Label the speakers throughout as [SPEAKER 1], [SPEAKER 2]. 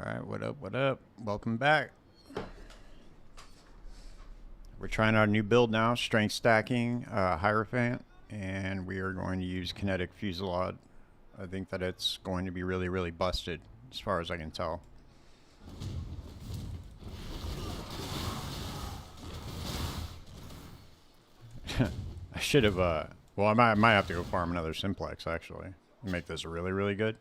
[SPEAKER 1] Alright, what up, what up? Welcome back. We're trying our new build now, strength stacking, Hierophant, and we are going to use Kinetic Fusillade. I think that it's going to be really, really busted, as far as I can tell. I should have, well, I might have to go farm another Simplex, actually, and make this really, really good.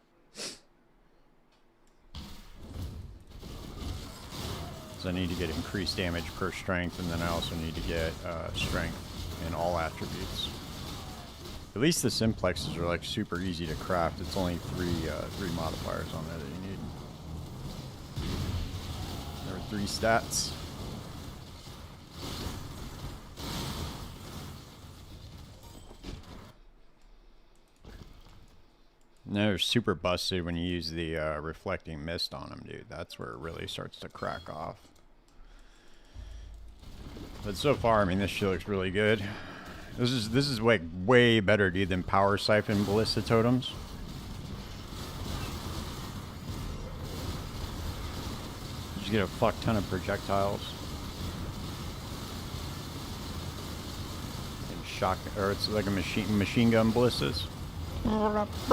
[SPEAKER 1] So I need to get increased damage per strength, and then I also need to get strength in all attributes. At least the Simplexes are like super easy to craft. It's only three modifiers on there that you need. There are 3 stats. And they're super busted when you use the reflecting mist on them, dude. That's where it really starts to crack off. But so far, I mean, this shit looks really good. This is like way better, dude, than Power Siphon Ballista Totems. You just get a fuck ton of projectiles. And shock, or it's like a machine gun ballistas. Alright.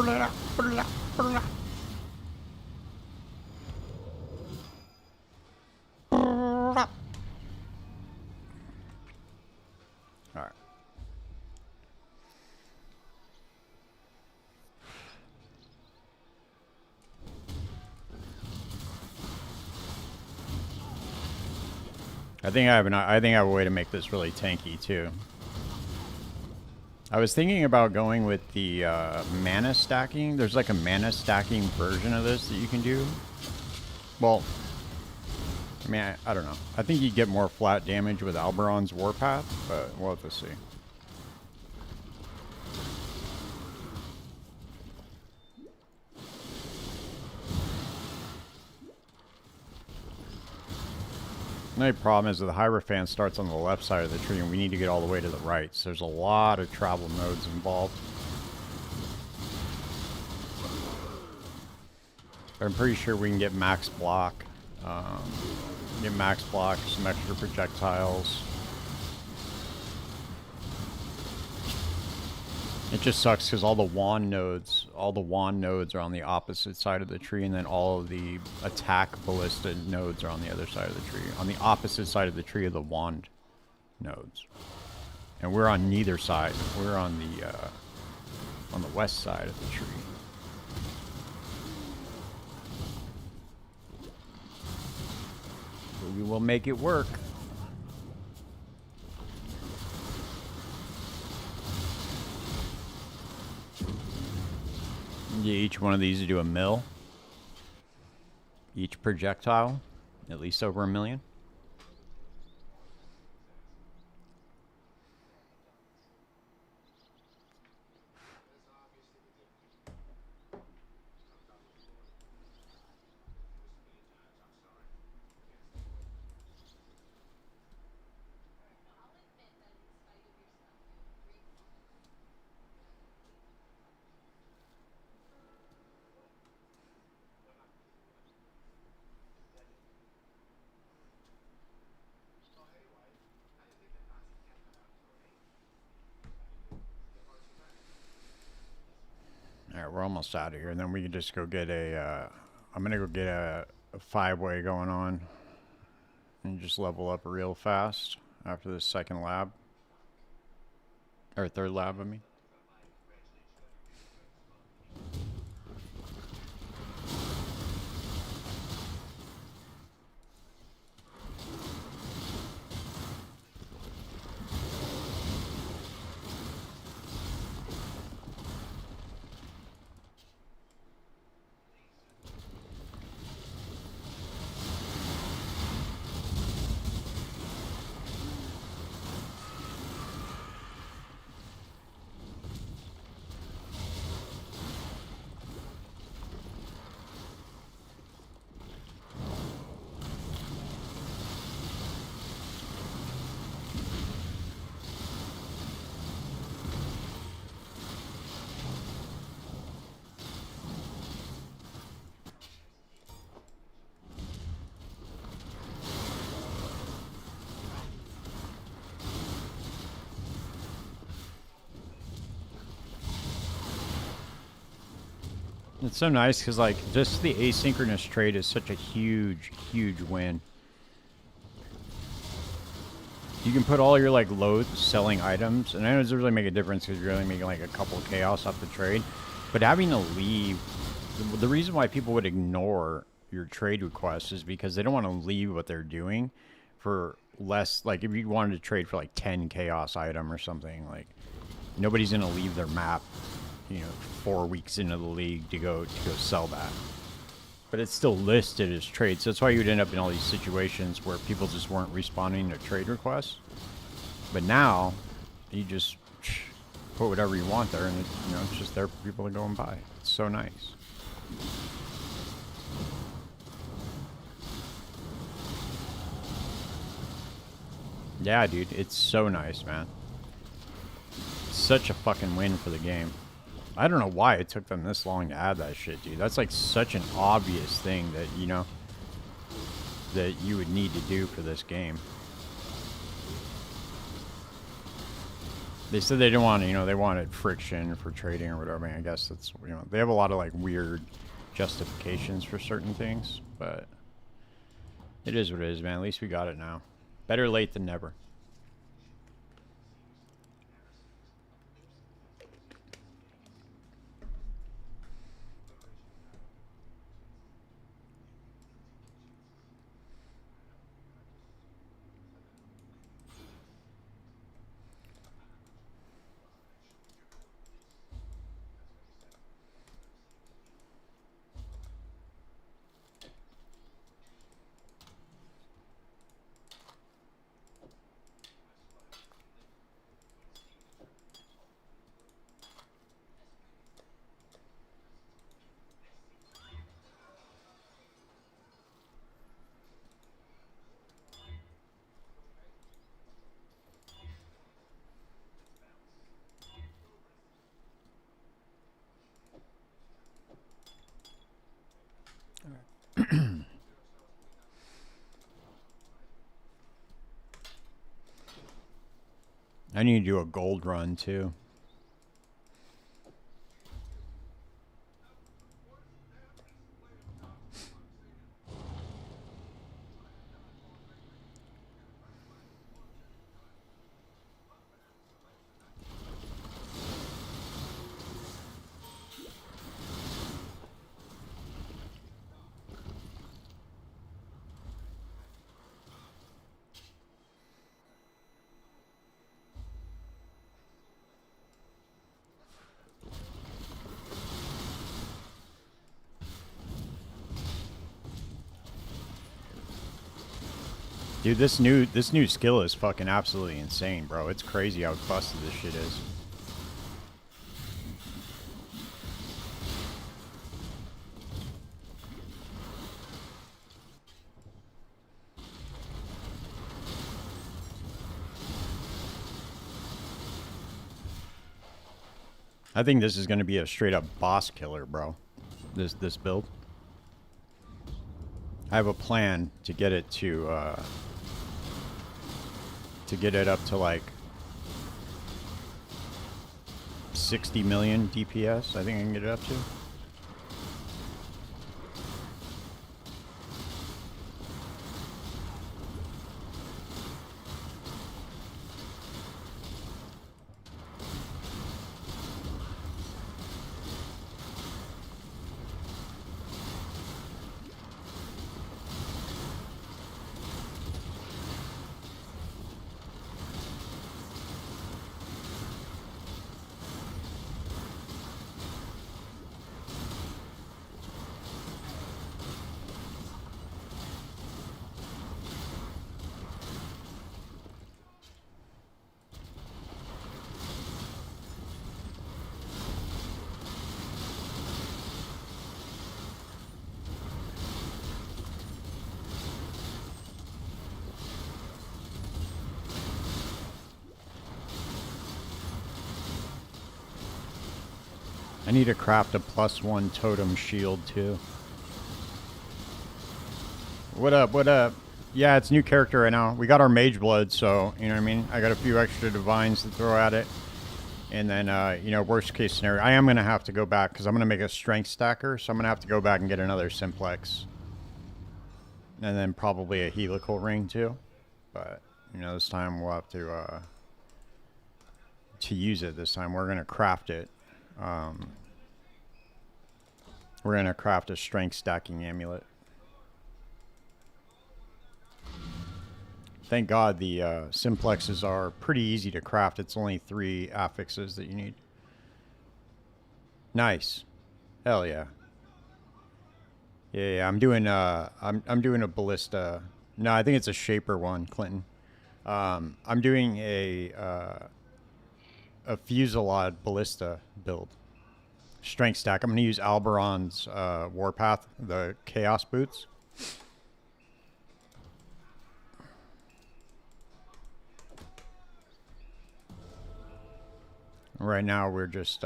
[SPEAKER 1] I think I have a way to make this really tanky too. I was thinking about going with the mana stacking. There's like a mana stacking version of this that you can do. Well, I mean, I don't know. I think you get more flat damage with Alberon's Warpath, but we'll have to see. The only problem is that the Hierophant starts on the left side of the tree, and we need to get all the way to the right. So there's a lot of travel nodes involved. But I'm pretty sure we can get max block. Some extra projectiles. It just sucks because all the wand nodes are on the opposite side of the tree, and then all of the attack ballista nodes are on the other side of the tree. On the opposite side of the tree are the wand nodes. And we're on neither side. We're on the west side of the tree. But we will make it work. Yeah, each one of these to do a mill. Each projectile, at least over 1 million. Alright, we're almost out of here, and then we can just go get a, I'm gonna go get a 5-way going on, and just level up real fast after this second lab. Or third lab, I mean. It's so nice because, like, just the asynchronous trade is such a huge, huge win. You can put all your, like, loads selling items, and I know it doesn't really make a difference because you're only making, like, a couple chaos off the trade. But having to leave, the reason why people would ignore your trade requests is because they don't want to leave what they're doing for less. Like, if you wanted to trade for, like, 10 chaos item or something, like, nobody's going to leave their map, you know, 4 weeks into the league to go sell that. But it's still listed as trade, so that's why you would end up in all these situations where people just weren't responding to trade requests. But now, you just put whatever you want there, and you know, it's just there for people to go and buy. It's so nice. Yeah, dude, it's so nice, man. Such a fucking win for the game. I don't know why it took them this long to add that shit, dude. That's like such an obvious thing that, you know, that you would need to do for this game. They said they didn't want, you know, they wanted friction for trading or whatever. I mean, I guess that's, you know, they have a lot of like weird justifications for certain things, but it is what it is, man. At least we got it now. Better late than never. I need to do a gold run too. Dude, this new skill is fucking absolutely insane, bro. It's crazy how busted this shit is. I think this is going to be a straight up boss killer, bro. This build. I have a plan to get it to get it up to like 60 million DPS. I think I can get it up to. I need to craft a +1 totem shield too. What up, what up? Yeah, it's new character right now. We got our mage blood, so, you know what I mean? I got a few extra divines to throw at it. And then, you know, worst case scenario, I am going to have to go back because I'm going to make a strength stacker. So I'm going to have to go back and get another simplex. And then probably a helical ring too. But, you know, this time we'll have to use it this time. We're going to craft it. We're going to craft a strength stacking amulet. Thank God the simplexes are pretty easy to craft. It's only 3 affixes that you need. Nice. Hell yeah. Yeah, I'm doing I'm doing a ballista. No, I think it's a shaper one, Clinton. I'm doing a Fusillade ballista build. Strength stack. I'm going to use Alberon's Warpath, the Chaos boots. Right now we're just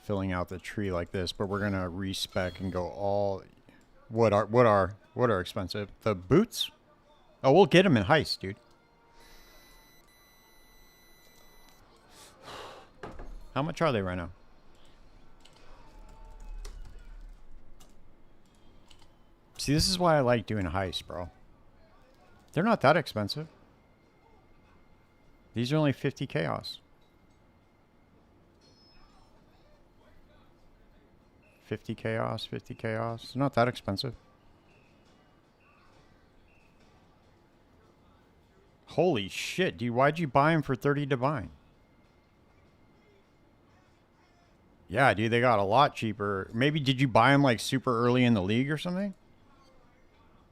[SPEAKER 1] filling out the tree like this, but we're gonna respec and go all. What are expensive? The boots? Oh, we'll get them in heist, dude. How much are they right now? See, this is why I like doing heist, bro. They're not that expensive. These are only 50 chaos. 50 chaos, 50 chaos. It's not that expensive. Holy shit, dude. Why'd you buy them for 30 divine? Yeah, dude, they got a lot cheaper. Maybe did you buy them like super early in the league or something?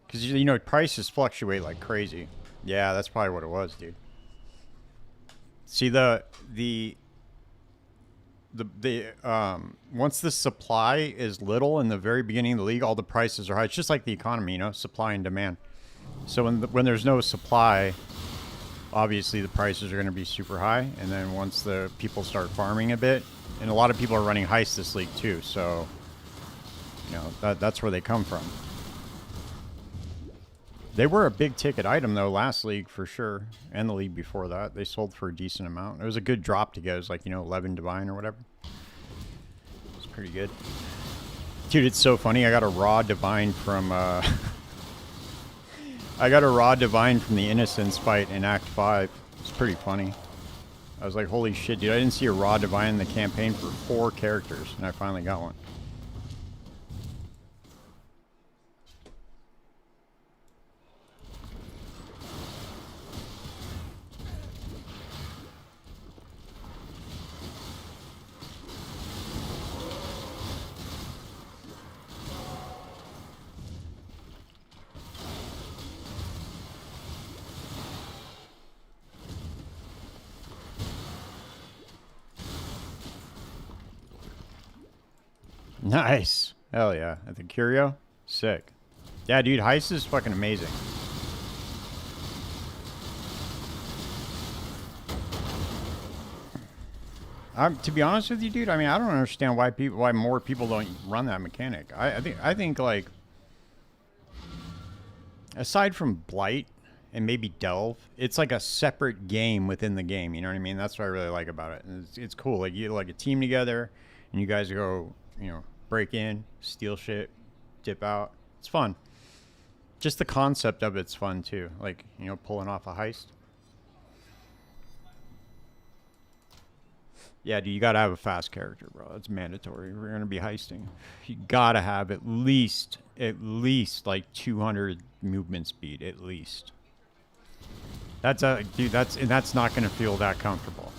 [SPEAKER 1] Because, you know, prices fluctuate like crazy. Yeah, that's probably what it was, dude. See, once the supply is little in the very beginning of the league, all the prices are high. It's just like the economy, you know, supply and demand. So when there's no supply, obviously the prices are going to be super high. And then once the people start farming a bit, and a lot of people are running heist this league too, so you know that's where they come from. They were a big ticket item though last league for sure, and the league before that. They sold for a decent amount. It was a good drop to get. It was like, you know, 11 divine or whatever. It's pretty good. Dude, it's so funny. I got a raw divine from I got a raw divine from the Innocence fight in Act 5. It's pretty funny. I was like, holy shit, dude. I didn't see a raw divine in the campaign for 4 characters, and I finally got one. Nice. Hell yeah. At the Curio? Sick. Yeah, dude, heist is fucking amazing. To be honest with you, dude, I mean, I don't understand why more people don't run that mechanic. I think like, aside from Blight and maybe Delve, it's like a separate game within the game. You know what I mean? That's what I really like about it. And it's cool. Like you like a team together, and you guys go, you know, break in, steal shit, dip out. It's fun. Just the concept of it's fun too. Like, you know, pulling off a heist. Yeah, dude, you gotta have a fast character, bro. That's mandatory. We're gonna be heisting. You gotta have at least like 200 movement speed, at least. That's that's not gonna feel that comfortable.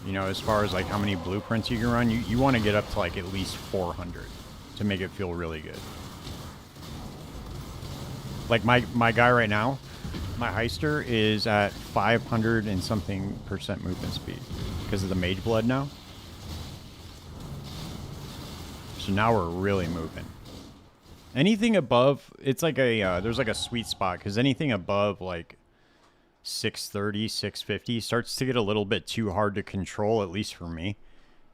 [SPEAKER 1] You know, as far as like how many blueprints you can run, you want to get up to like at least 400 to make it feel really good. Like my guy right now, my heister is at 500 and something % movement speed because of the mage blood now. So now we're really moving. Anything above, it's like a there's like a sweet spot because anything above like 630, 650 starts to get a little bit too hard to control, at least for me.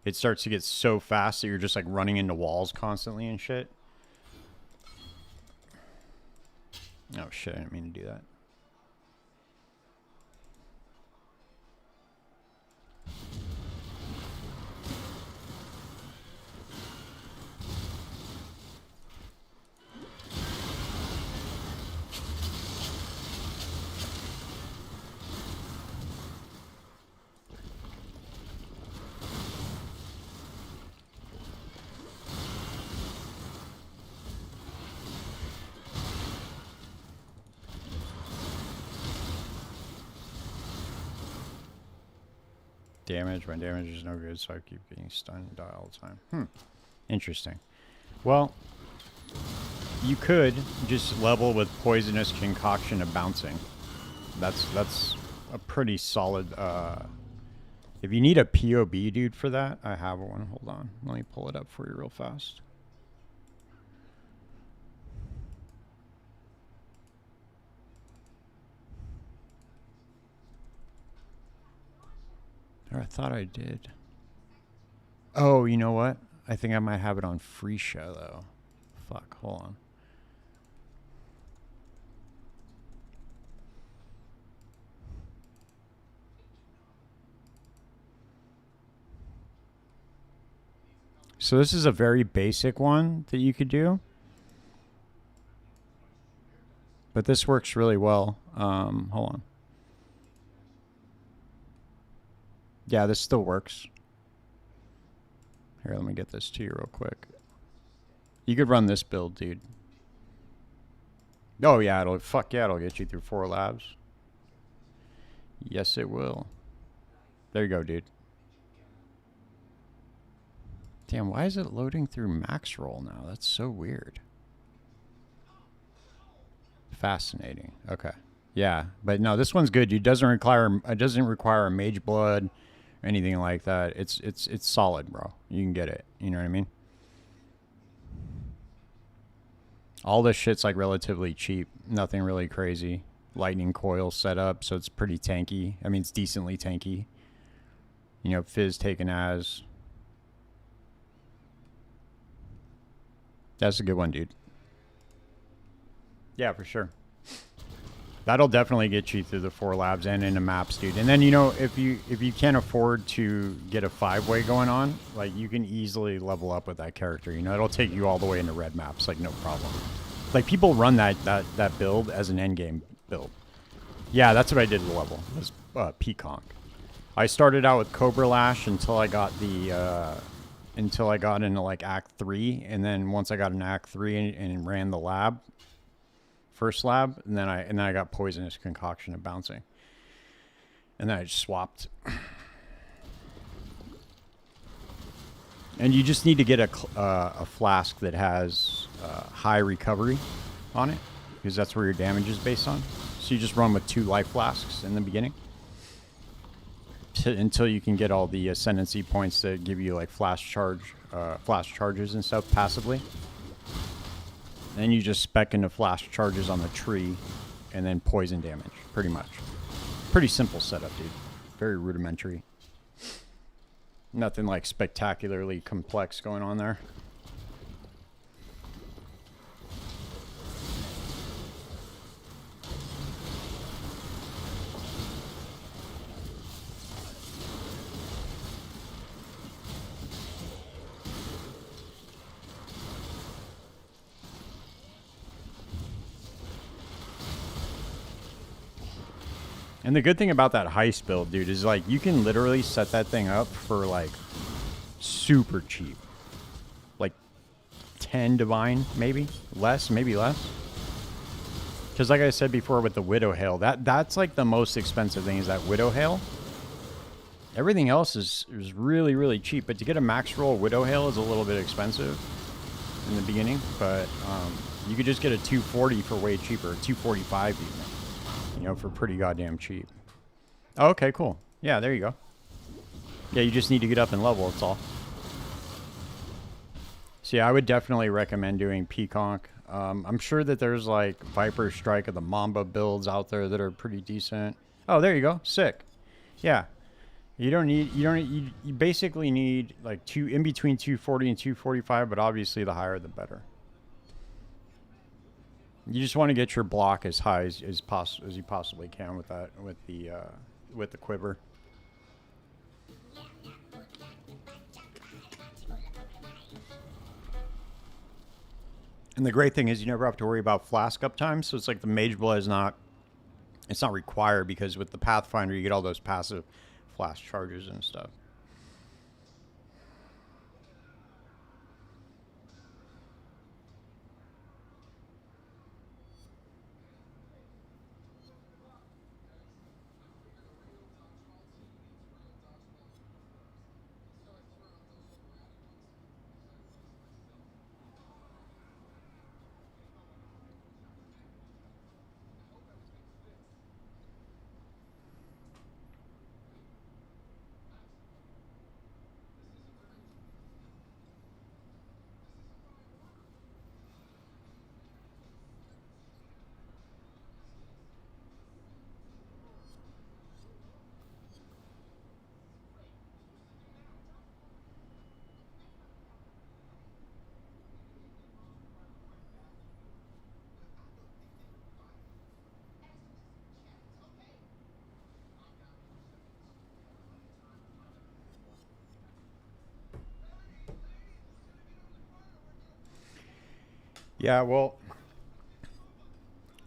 [SPEAKER 1] It starts to get so fast that you're just like running into walls constantly and shit. Oh shit, I didn't mean to do that. damage. My damage is no good, so I keep getting stunned and die all the time. Interesting. Well, you could just level with Poisonous Concoction of Bouncing. That's a pretty solid... if you need a POB, dude, for that, I have one. Hold on. Let me pull it up for you real fast. Or I thought I did. Oh, you know what? I think I might have it on Freesha, though. Fuck, hold on. So this is a very basic one that you could do. But this works really well. Hold on. Yeah, this still works. Here, let me get this to you real quick. You could run this build, dude. Oh, yeah, it'll get you through 4 labs. Yes, it will. There you go, dude. Damn, why is it loading through max roll now? That's so weird. Fascinating. Okay. Yeah, but no, this one's good. It doesn't require a mage blood or anything like that. It's solid, bro. You can get it. You know what I mean? All this shit's like relatively cheap. Nothing really crazy. Lightning coil set up, so it's pretty tanky. I mean, it's decently tanky. You know, Fizz taken as. That's a good one, dude. Yeah, for sure. That'll definitely get you through the 4 labs and into maps, dude. And then, you know, if you can't afford to get a 5-way going on, like, you can easily level up with that character. You know, it'll take you all the way into red maps, like, no problem. Like, people run that build as an endgame build. Yeah, that's what I did to level, was Peaconk. I started out with Cobra Lash until I got the until I got into like Act 3, and then once I got in Act 3 and ran the lab, first lab, and then I got Poisonous Concoction of Bouncing, and then I just swapped. And you just need to get a flask that has high recovery on it, because that's where your damage is based on. So you just run with 2 life flasks in the beginning until you can get all the ascendancy points that give you like flash charges and stuff passively. Then you just spec into flash charges on the tree and then poison damage, pretty much. Pretty simple setup, dude. Very rudimentary. Nothing like spectacularly complex going on there. And the good thing about that heist build, dude, is like you can literally set that thing up for like super cheap. Like 10 divine, maybe less, maybe less. Because like I said before with the Widow Hail, that's like the most expensive thing is that Widow Hail. Everything else is really, really cheap. But to get a max roll Widow Hail is a little bit expensive in the beginning. But you could just get a 240 for way cheaper, 245 even. You know, for pretty goddamn cheap. Oh, okay, cool. Yeah, there you go. Yeah, you just need to get up in level, that's all. So yeah, I would definitely recommend doing Peaconk. I'm sure that there's like Viper Strike or the Mamba builds out there that are pretty decent. Oh, there you go. Sick. Yeah. You basically need like in between 240 and 245, but obviously the higher the better. You just want to get your block as high as you possibly can with that, with the quiver. And the great thing is you never have to worry about flask uptime. So it's like the Mage Blood is not required, because with the Pathfinder you get all those passive flash charges and stuff. Yeah, well,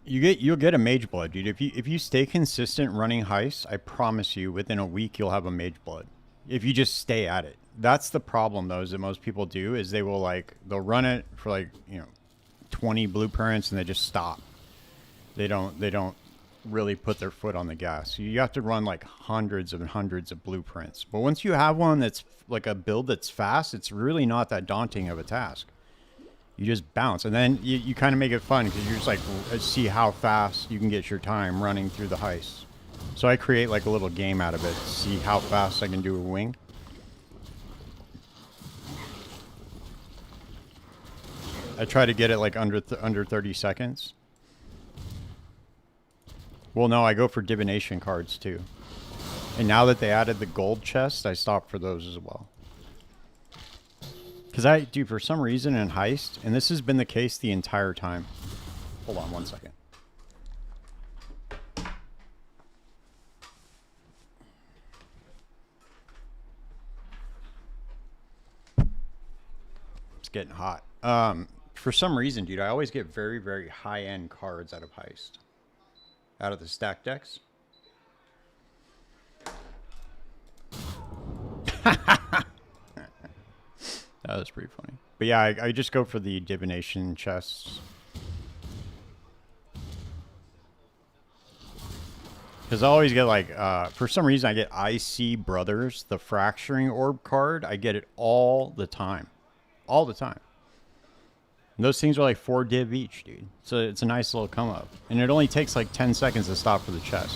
[SPEAKER 1] you'll get a mage blood, dude. If you stay consistent running heists, I promise you, within a week you'll have a mage blood. If you just stay at it. That's the problem though, is that most people do is they'll run it for like, 20 blueprints and they just stop. They don't really put their foot on the gas. So you have to run like hundreds and hundreds of blueprints. But once you have one that's like a build that's fast, it's really not that daunting of a task. You just bounce, and then you kind of make it fun because you're just like, see how fast you can get your time running through the heist. So I create like a little game out of it to see how fast I can do a wing. I try to get it like under 30 seconds. Well, no, I go for divination cards too. And now that they added the gold chest, I stopped for those as well. Because for some reason in Heist, and this has been the case the entire time. Hold on one second. It's getting hot. For some reason, dude, I always get very, very high-end cards out of Heist. Out of the stack decks. That was pretty funny. But yeah, I just go for the divination chests. Because I always get like, for some reason I get IC Brothers, the Fracturing Orb card. I get it all the time. All the time. And those things are like 4 div each, dude. So it's a nice little come up. And it only takes like 10 seconds to stop for the chest.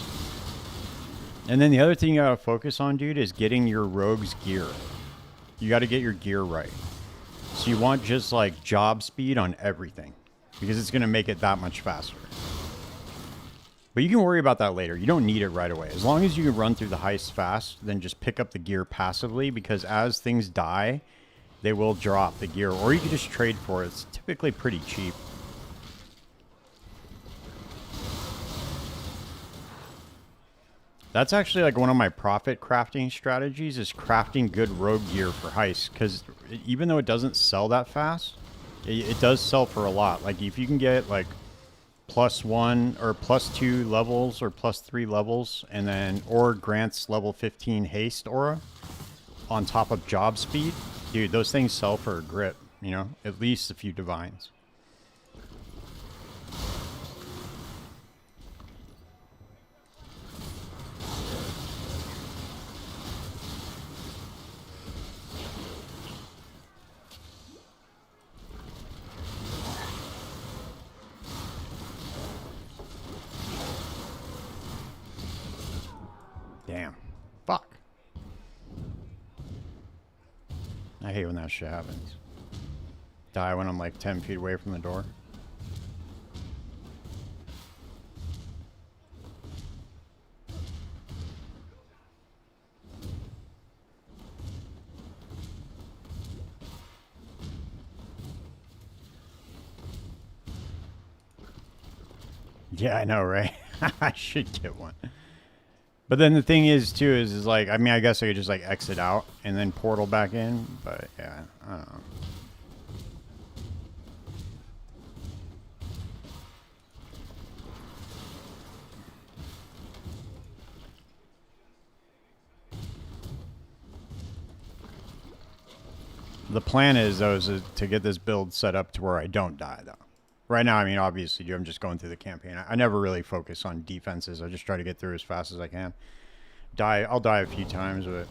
[SPEAKER 1] And then the other thing you gotta focus on, dude, is getting your rogue's gear. You gotta get your gear right. So you want just like job speed on everything. Because it's gonna make it that much faster. But you can worry about that later. You don't need it right away. As long as you can run through the heist fast, then just pick up the gear passively. Because as things die, they will drop the gear. Or you can just trade for it. It's typically pretty cheap. That's actually like one of my profit crafting strategies, is crafting good rogue gear for heist. Because even though it doesn't sell that fast, it does sell for a lot. Like if you can get like +1 or +2 levels or +3 levels, and then or grants level 15 haste aura on top of job speed, dude, those things sell for a grip, you know, at least a few divines. Damn. Fuck. I hate when that shit happens. Die when I'm like 10 feet away from the door. Yeah, I know, right? I should get one. But then the thing is, too, is like, I mean, I guess I could just like exit out and then portal back in. But yeah, I don't know. The plan is, though, is to get this build set up to where I don't die, though. Right now, I mean, obviously, I'm just going through the campaign. I never really focus on defenses. I just try to get through as fast as I can. I'll die a few times, but...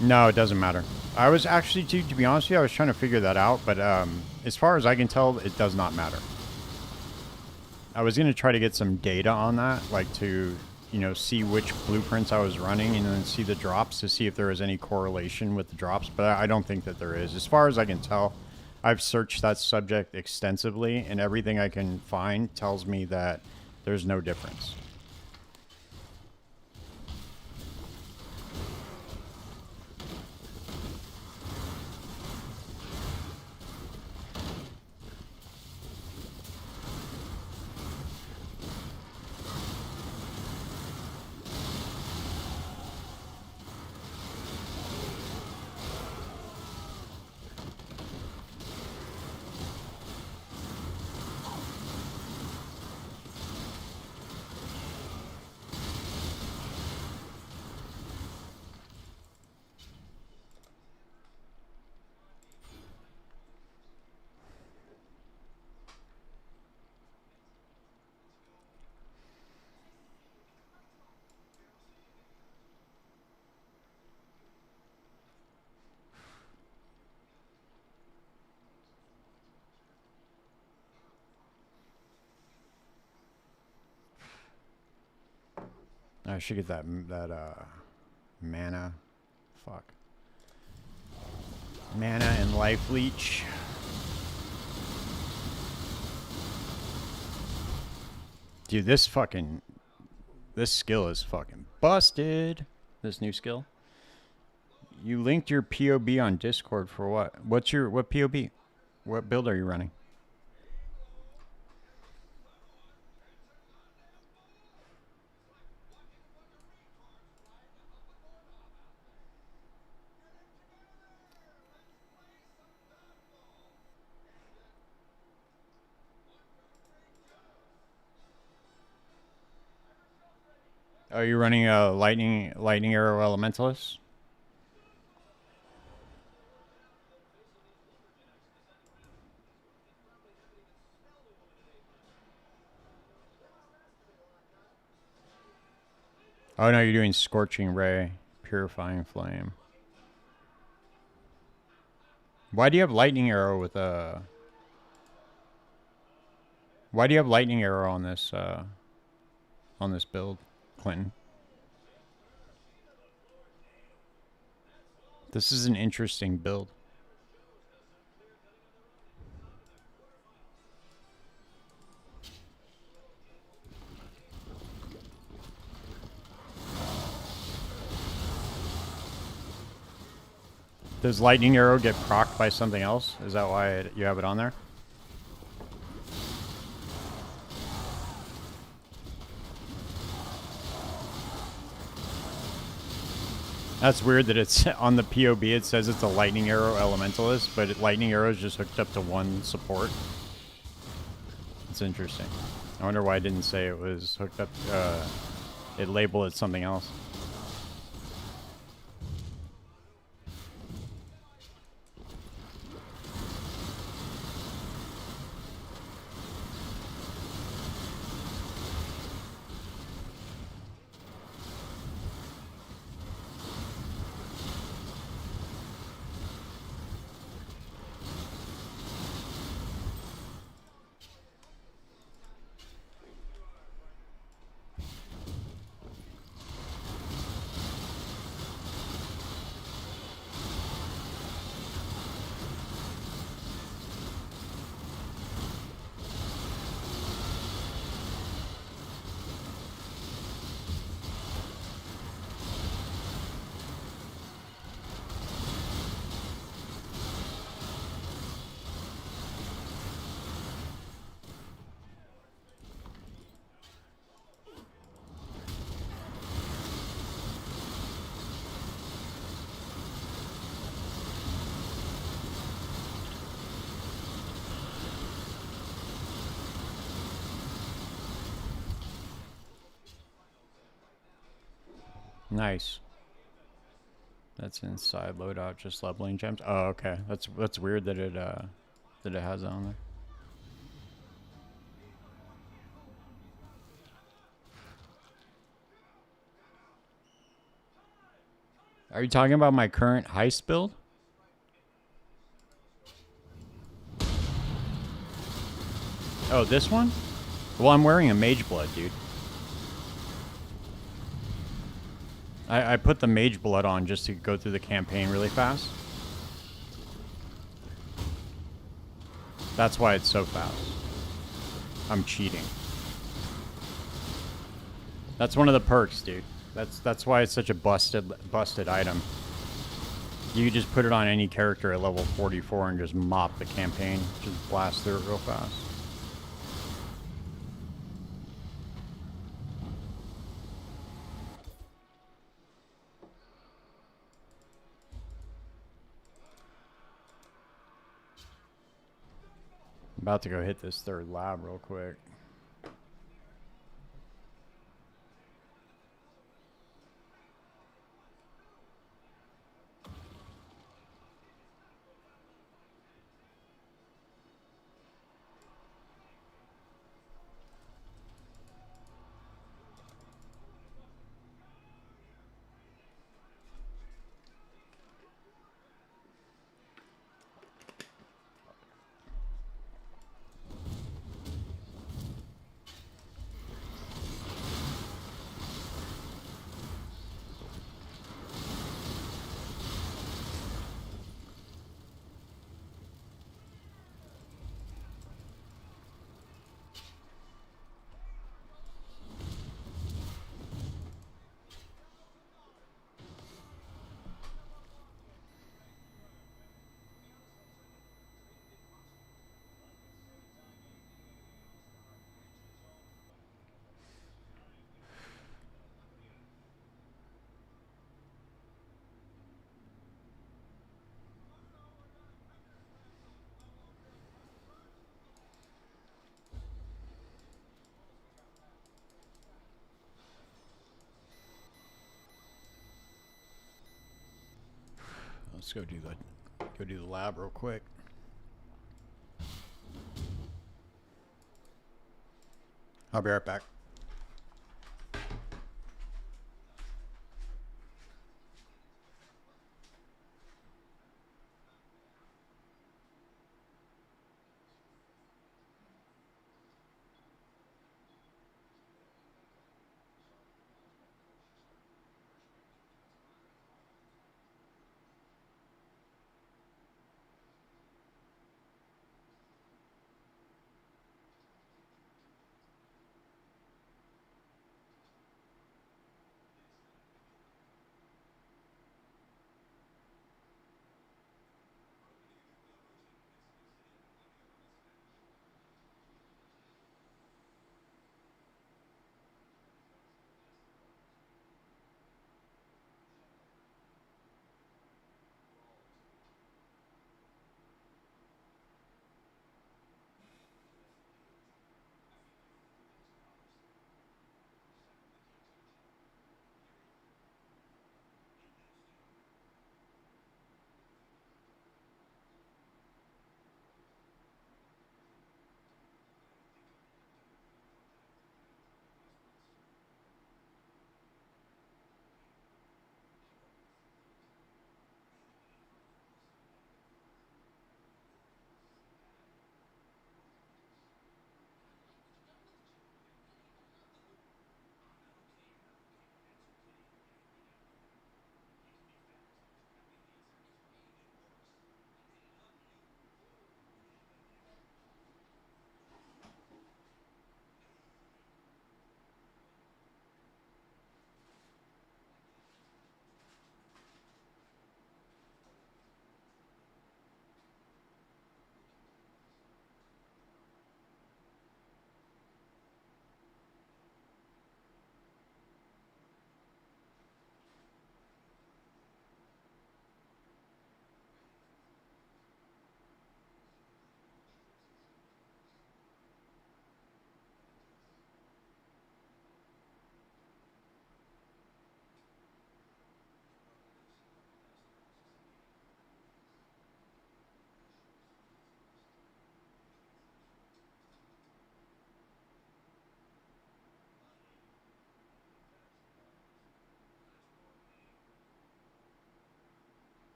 [SPEAKER 1] No, it doesn't matter. I was actually, to be honest with you, I was trying to figure that out, but as far as I can tell, it does not matter. I was going to try to get some data on that, like to, you know, see which blueprints I was running and then see the drops to see if there was any correlation with the drops, but I don't think that there is. As far as I can tell, I've searched that subject extensively, and everything I can find tells me that there's no difference. I should get that mana. Fuck. Mana and life leech. Dude, this skill is fucking busted. This new skill. You linked your POB on Discord for what? What POB? What build are you running? Are you running a lightning arrow elementalist? Oh no, you're doing scorching ray, purifying flame. Why do you have lightning arrow with a? Why do you have lightning arrow on this build, Clinton? This is an interesting build. Does lightning arrow get procced by something else? Is that why you have it on there? That's weird that it's on the POB. It says it's a lightning arrow elementalist, but lightning arrow is just hooked up to one support. It's interesting. I wonder why I didn't say it was hooked up. It labeled it something else. Nice. That's inside loadout, just leveling gems. Oh, okay. That's weird that it has that on there. Are you talking about my current heist build? Oh, this one? Well, I'm wearing a mage blood, dude. I put the mage blood on just to go through the campaign really fast. That's why it's so fast. I'm cheating. That's one of the perks, dude. That's why it's such a busted item. You can just put it on any character at level 44 and just mop the campaign. Just blast through it real fast. I'm about to go hit this third lab real quick. Let's go do the lab real quick. I'll be right back.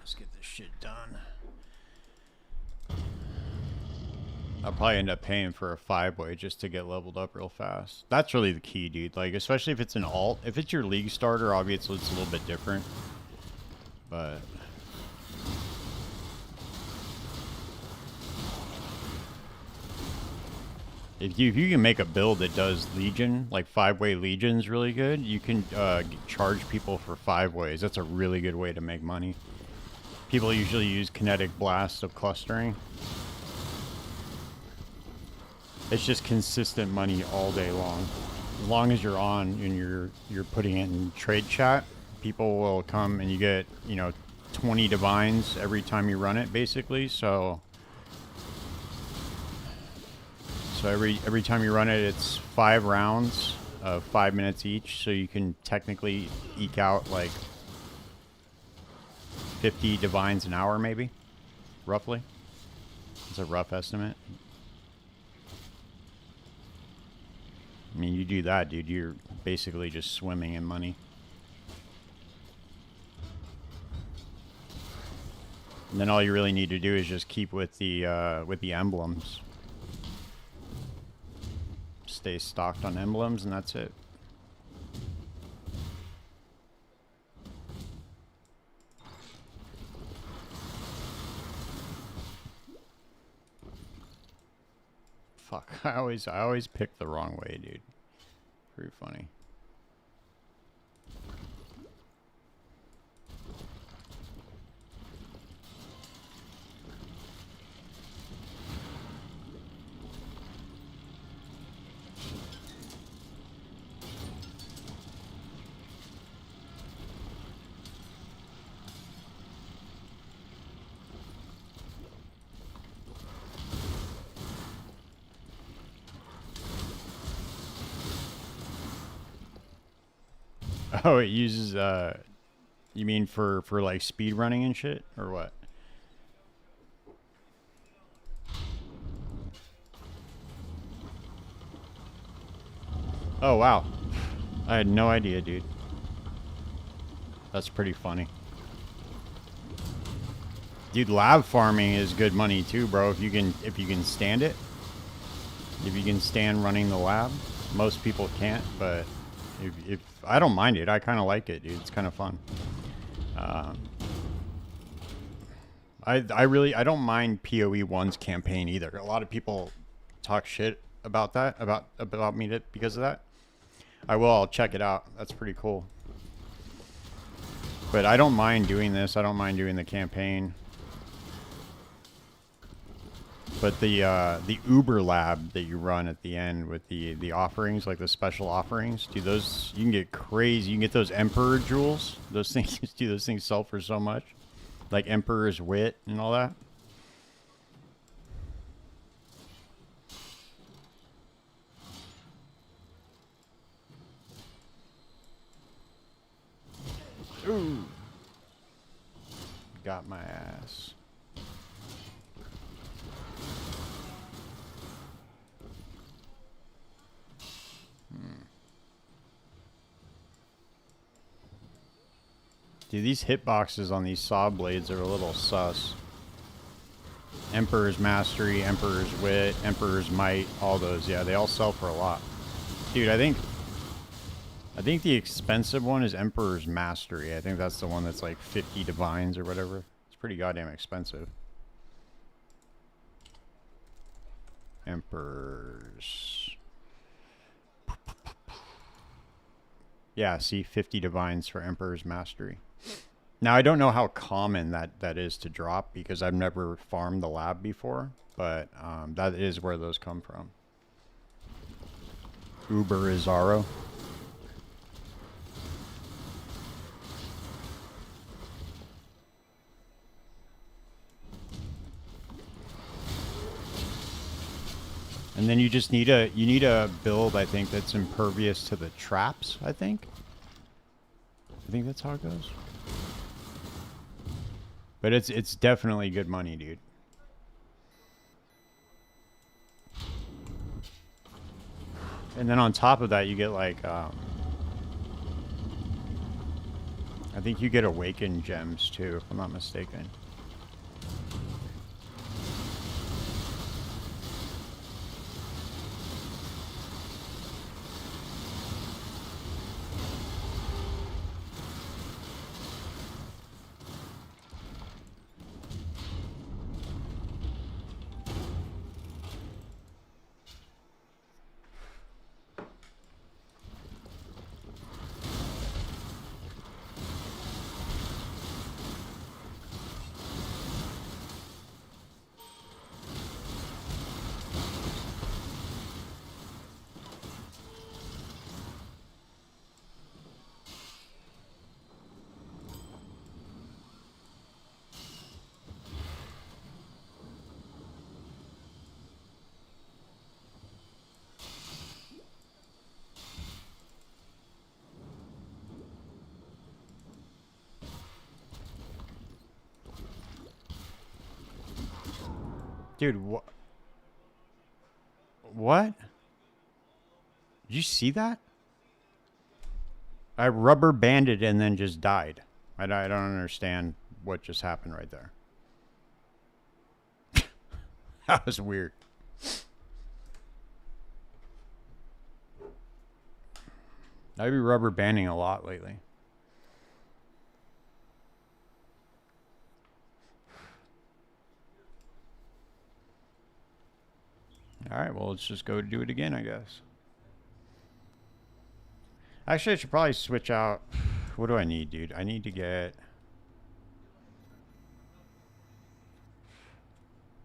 [SPEAKER 1] Let's get this shit done. I'll probably end up paying for a 5-way just to get leveled up real fast. That's really the key, dude. Like, especially if it's an alt. If it's your league starter, obviously it's a little bit different. But if you can make a build that does Legion, like 5-way Legion's really good, you can charge people for 5-ways. That's a really good way to make money. People usually use Kinetic Blast of clustering. It's just consistent money all day long. As long as you're on and you're putting it in trade chat, people will come and you get, you know, 20 divines every time you run it, basically. So every time you run it, it's 5 rounds of 5 minutes each. So you can technically eke out like 50 divines an hour, maybe, roughly. It's a rough estimate. I mean, you do that, dude, you're basically just swimming in money. And then all you really need to do is just keep with the emblems. stay stocked on emblems, and that's it. Fuck, I always pick the wrong way, dude. Pretty funny. Oh, it uses, you mean for like speed running and shit, or what? Oh, wow. I had no idea, dude. That's pretty funny. Dude, lab farming is good money too, bro. If you can stand it. If you can stand running the lab. Most people can't, but if I don't mind it. I kind of like it, dude. It's kind of fun. I don't mind PoE 1's campaign either. A lot of people talk shit about that, about me because of that. I'll check it out. That's pretty cool. But I don't mind doing this. I don't mind doing the campaign. But the Uber lab that you run at the end with the offerings, like the special offerings, dude, those you can get crazy. You can get those Emperor jewels. Those things, dude, those things sell for so much. Like Emperor's Wit and all that. Ooh. Got my ass. Dude, these hitboxes on these saw blades are a little sus. Emperor's Mastery, Emperor's Wit, Emperor's Might, all those, yeah, they all sell for a lot. Dude, I think the expensive one is Emperor's Mastery. I think that's the one that's like 50 divines or whatever. It's pretty goddamn expensive. Emperor's... Yeah, see, 50 divines for Emperor's Mastery. Now, I don't know how common that is to drop because I've never farmed the lab before, but that is where those come from. Uber Izaro. And then you just need a build, I think, that's impervious to the traps, I think that's how it goes. But it's definitely good money, dude. And then on top of that, you get like I think you get awakened gems too, if I'm not mistaken. Dude, what? Did you see that? I rubber banded and then just died. I don't understand what just happened right there. That was weird. I've been rubber banding a lot lately. Alright, well, let's just go do it again, I guess. Actually, I should probably switch out. What do I need, dude? I need to get...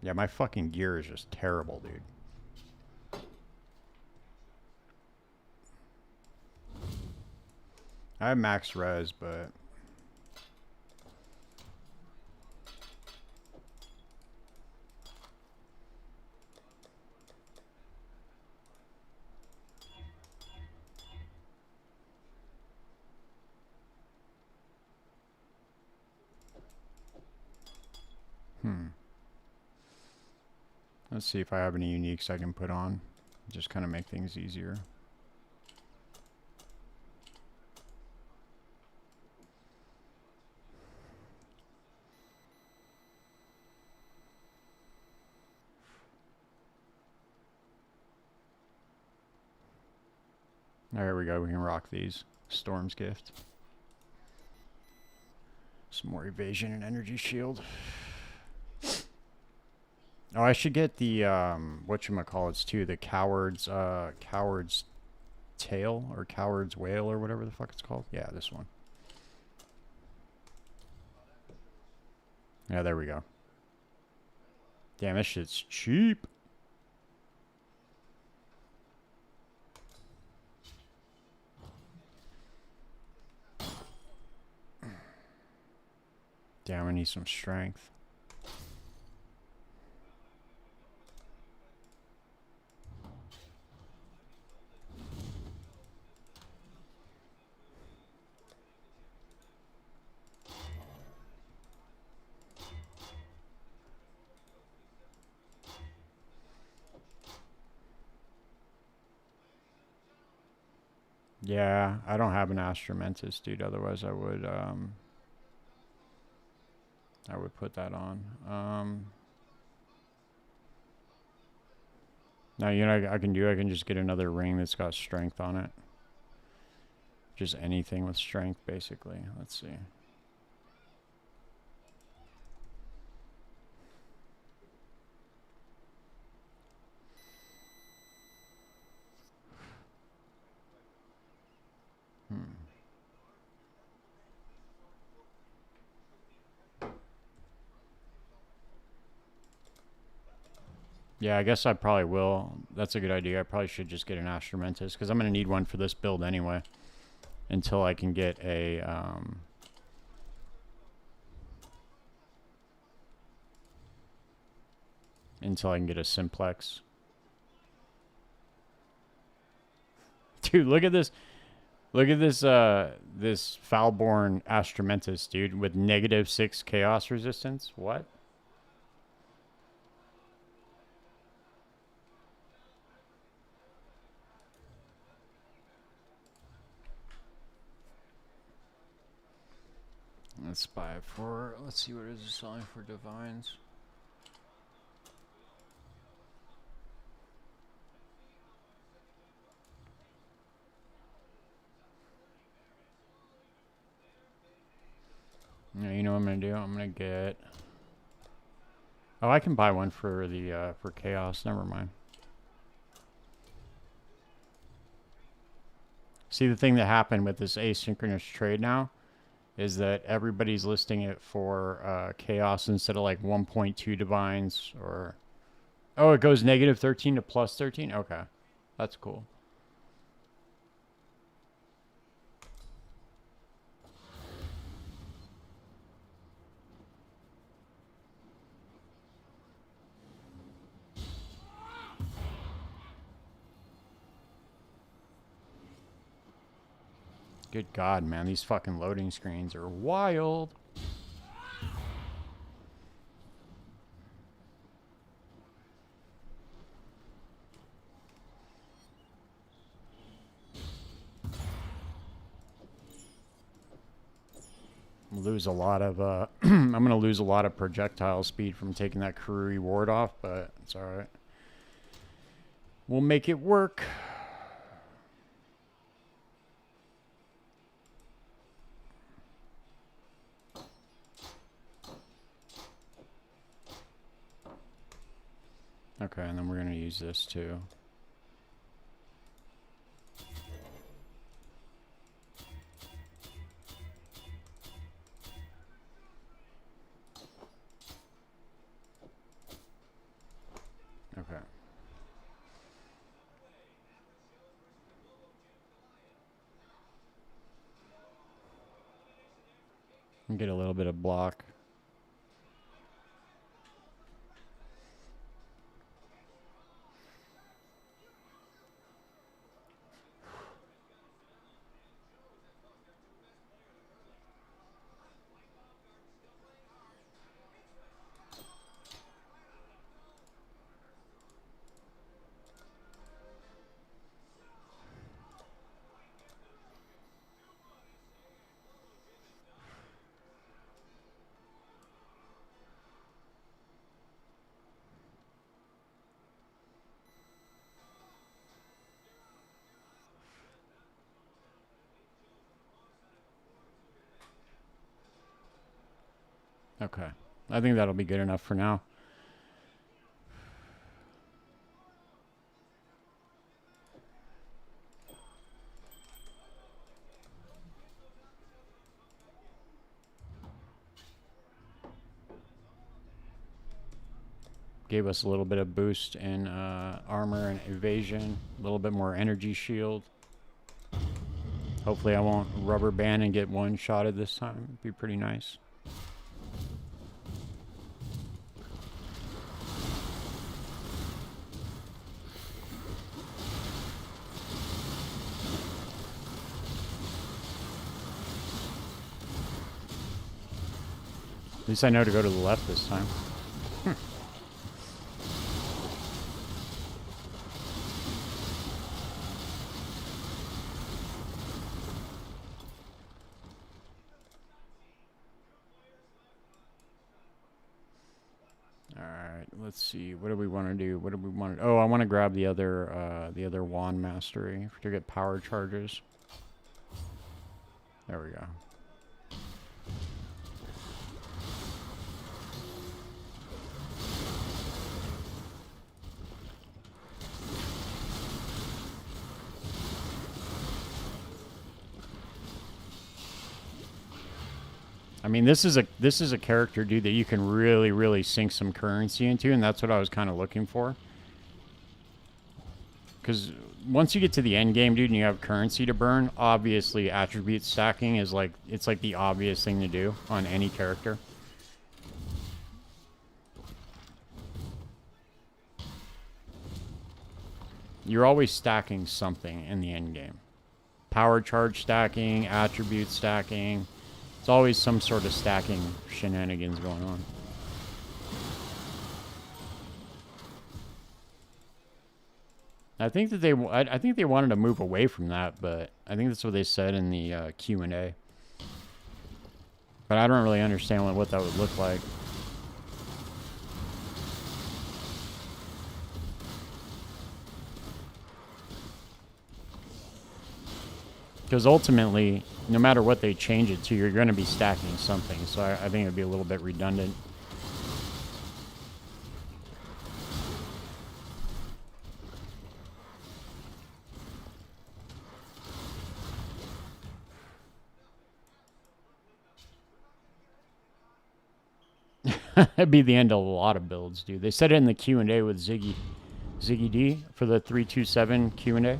[SPEAKER 1] Yeah, my fucking gear is just terrible, dude. I have max res, but... Let's see if I have any uniques I can put on. Just kind of make things easier. There we go. We can rock these. Storm's Gift. Some more evasion and energy shield. Oh, I should get the whatchamacallits too, the coward's tail or coward's whale or whatever the fuck it's called. Yeah, this one. Yeah, there we go. Damn, this shit's cheap. Damn, I need some strength. Yeah, I don't have an Astromentus, dude. Otherwise, I would put that on. Now, you know, I can just get another ring that's got strength on it. Just anything with strength, basically. Let's see. Yeah, I guess I probably will. That's a good idea. I probably should just get an Astromentus, because I'm going to need one for this build anyway. Until I can get a... until I can get a Simplex. Dude, look at this. Look at this, this Foulborn Astromentus, dude, with -6 chaos resistance. What? Let's buy it for, let's see what it is selling for divines. Yeah, you know what I'm gonna do? I'm gonna get... Oh, I can buy one for the, for chaos. Never mind. See, the thing that happened with this asynchronous trade now is that everybody's listing it for chaos instead of like 1.2 divines or... Oh, it goes -13 to +13? Okay. That's cool. Good God, man. These fucking loading screens are wild. Lose a lot of I'm gonna lose a lot of projectile speed from taking that Karui ward off, but it's all right. We'll make it work. Okay, and then we're gonna use this too. Okay. And get a little bit of block. Okay. I think that'll be good enough for now. Gave us a little bit of boost in armor and evasion. A little bit more energy shield. Hopefully I won't rubber band and get one-shotted this time. It'd be pretty nice. At least I know to go to the left this time. Alright, let's see. What do we want to do? What do we want to... Oh, I want to grab the other wand mastery to get power charges. There we go. I mean, this is a character, dude, that you can really sink some currency into, and that's what I was kind of looking for. Because once you get to the end game, dude, and you have currency to burn, obviously attribute stacking is like, it's like the obvious thing to do on any character. You're always stacking something in the end game. Power charge stacking, attribute stacking. It's always some sort of stacking shenanigans going on. I think that I think they wanted to move away from that, but I think that's what they said in the Q&A. But I don't really understand what that would look like. Because ultimately, no matter what they change it to, you're going to be stacking something. So I think it would be a little bit redundant. That'd be the end of a lot of builds, dude. They said it in the Q&A with Ziggy D for the 327 Q&A.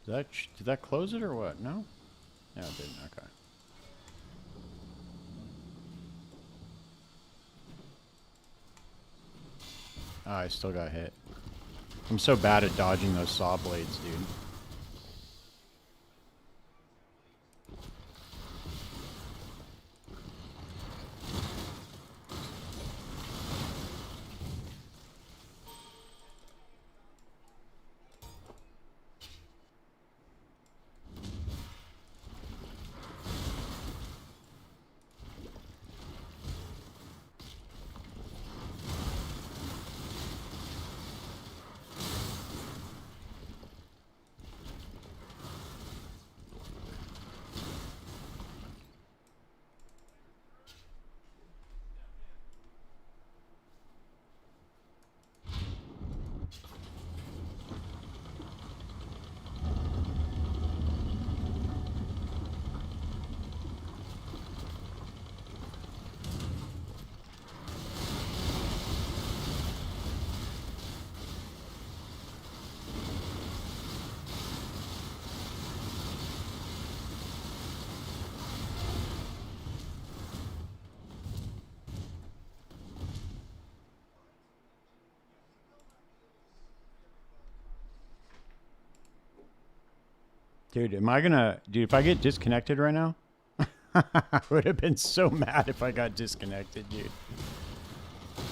[SPEAKER 1] Did that close it or what? No? No, it didn't. Okay. Oh, I still got hit. I'm so bad at dodging those saw blades, dude. Dude, am I gonna... Dude, if I get disconnected right now... I would have been so mad if I got disconnected, dude.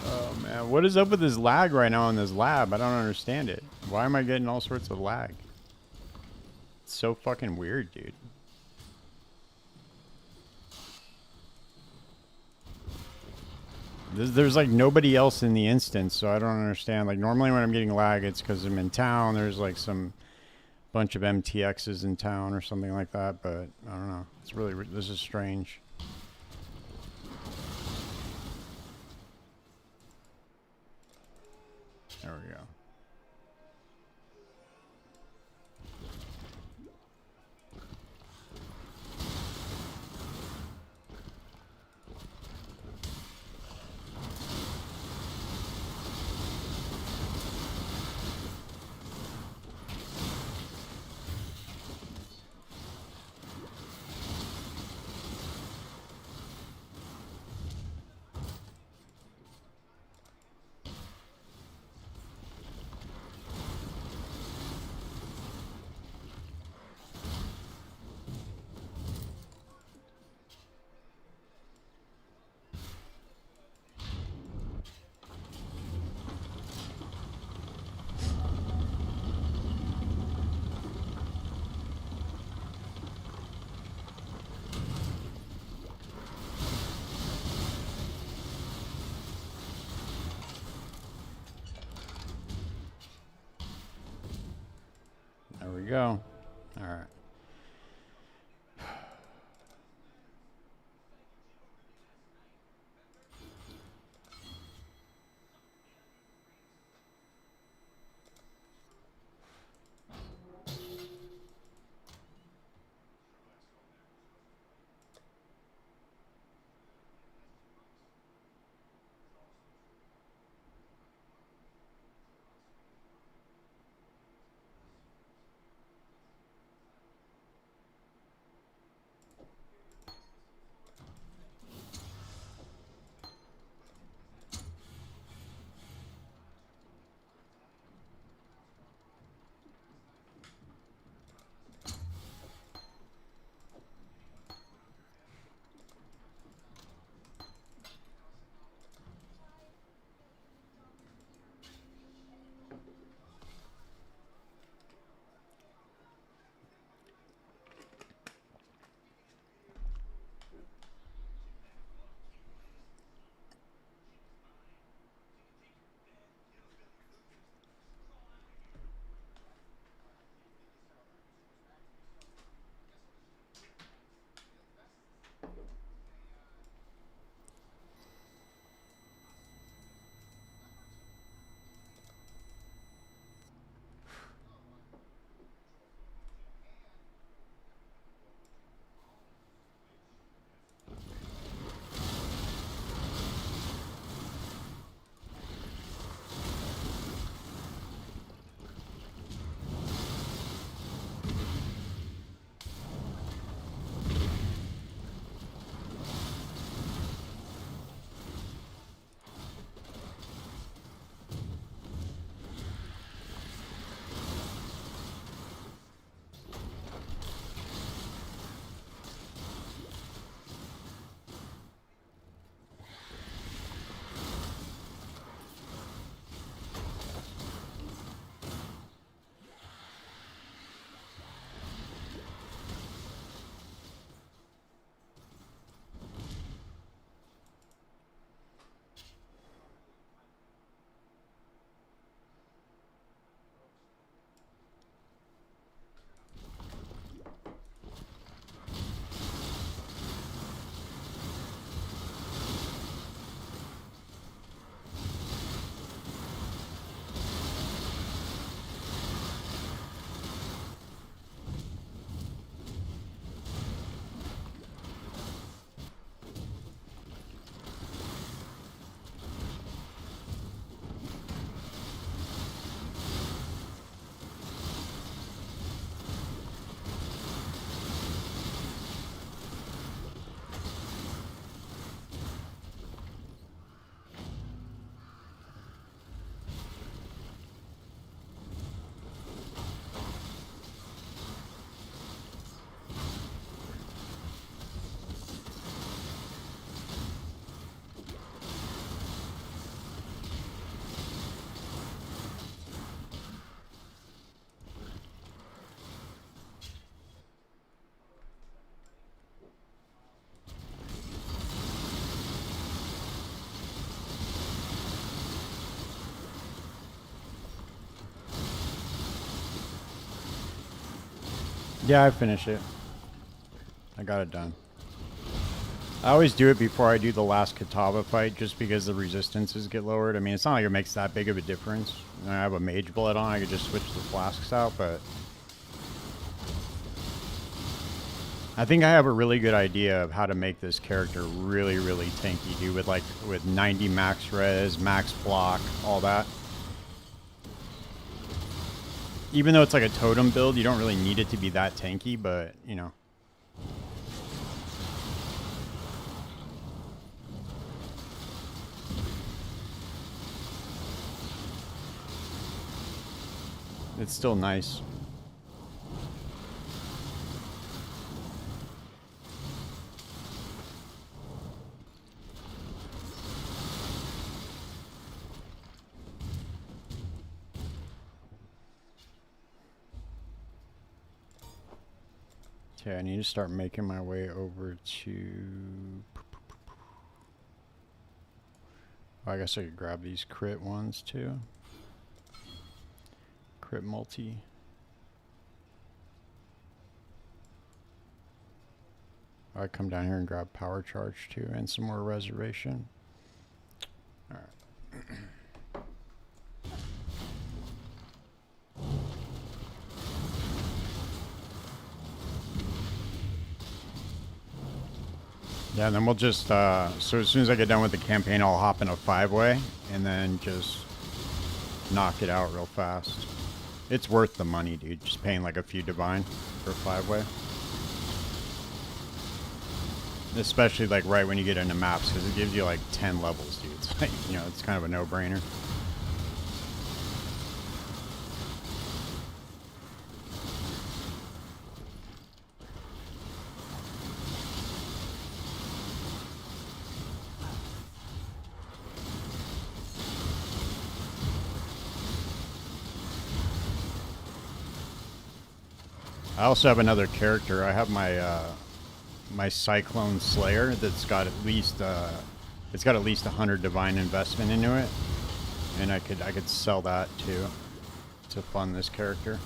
[SPEAKER 1] Oh, man. What is up with this lag right now in this lab? I don't understand it. Why am I getting all sorts of lag? It's so fucking weird, dude. There's like nobody else in the instance, so I don't understand. Like normally when I'm getting lag, it's because I'm in town. There's like some bunch of MTXs in town or something like that, but I don't know. It's really, this is strange. There we go. There we go. All right. Yeah, I finished it. I got it done. I always do it before I do the last Katava fight, just because the resistances get lowered. I mean, it's not like it makes that big of a difference. I have a Mage Blade on, I could just switch the flasks out, but I think I have a really good idea of how to make this character really, really tanky, dude, with 90 max res, max block, all that. Even though it's like a totem build, you don't really need it to be that tanky, but, you know. It's still nice. Okay, I need to start making my way over to... I guess I could grab these crit ones too. Crit multi. I come down here and grab power charge too, and some more reservation. All right. Yeah, and then we'll just, so as soon as I get done with the campaign, I'll hop in a 5-way and then just knock it out real fast. It's worth the money, dude. Just paying like a few divine for a 5-way. Especially like right when you get into maps, because it gives you like 10 levels, dude. It's like, you know, it's kind of a no-brainer. I also have another character. I have my my Cyclone Slayer that's got at least it's got at least 100 divine investment into it, and I could sell that too to fund this character.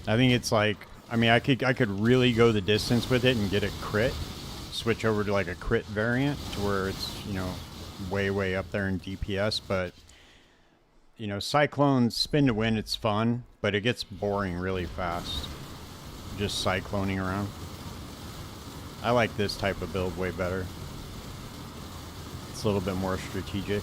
[SPEAKER 1] I think it's like, I mean, I could really go the distance with it and get a crit, switch over to like a crit variant to where it's, you know, way up there in DPS, but you know, Cyclone spin to win, it's fun, but it gets boring really fast. Just cycloning around. I like this type of build way better. It's a little bit more strategic.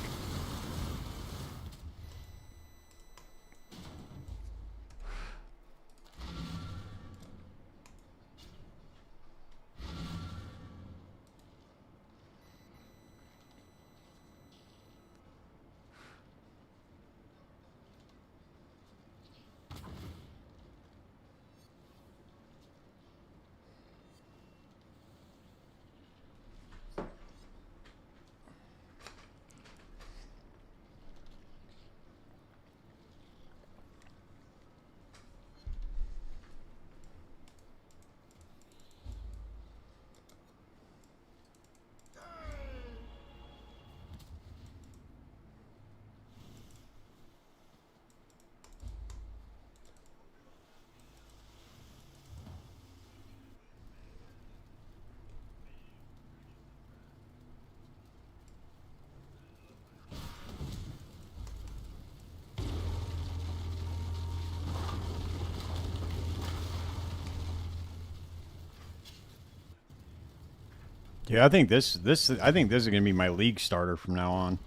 [SPEAKER 1] Yeah, I think this is gonna be my league starter from now on.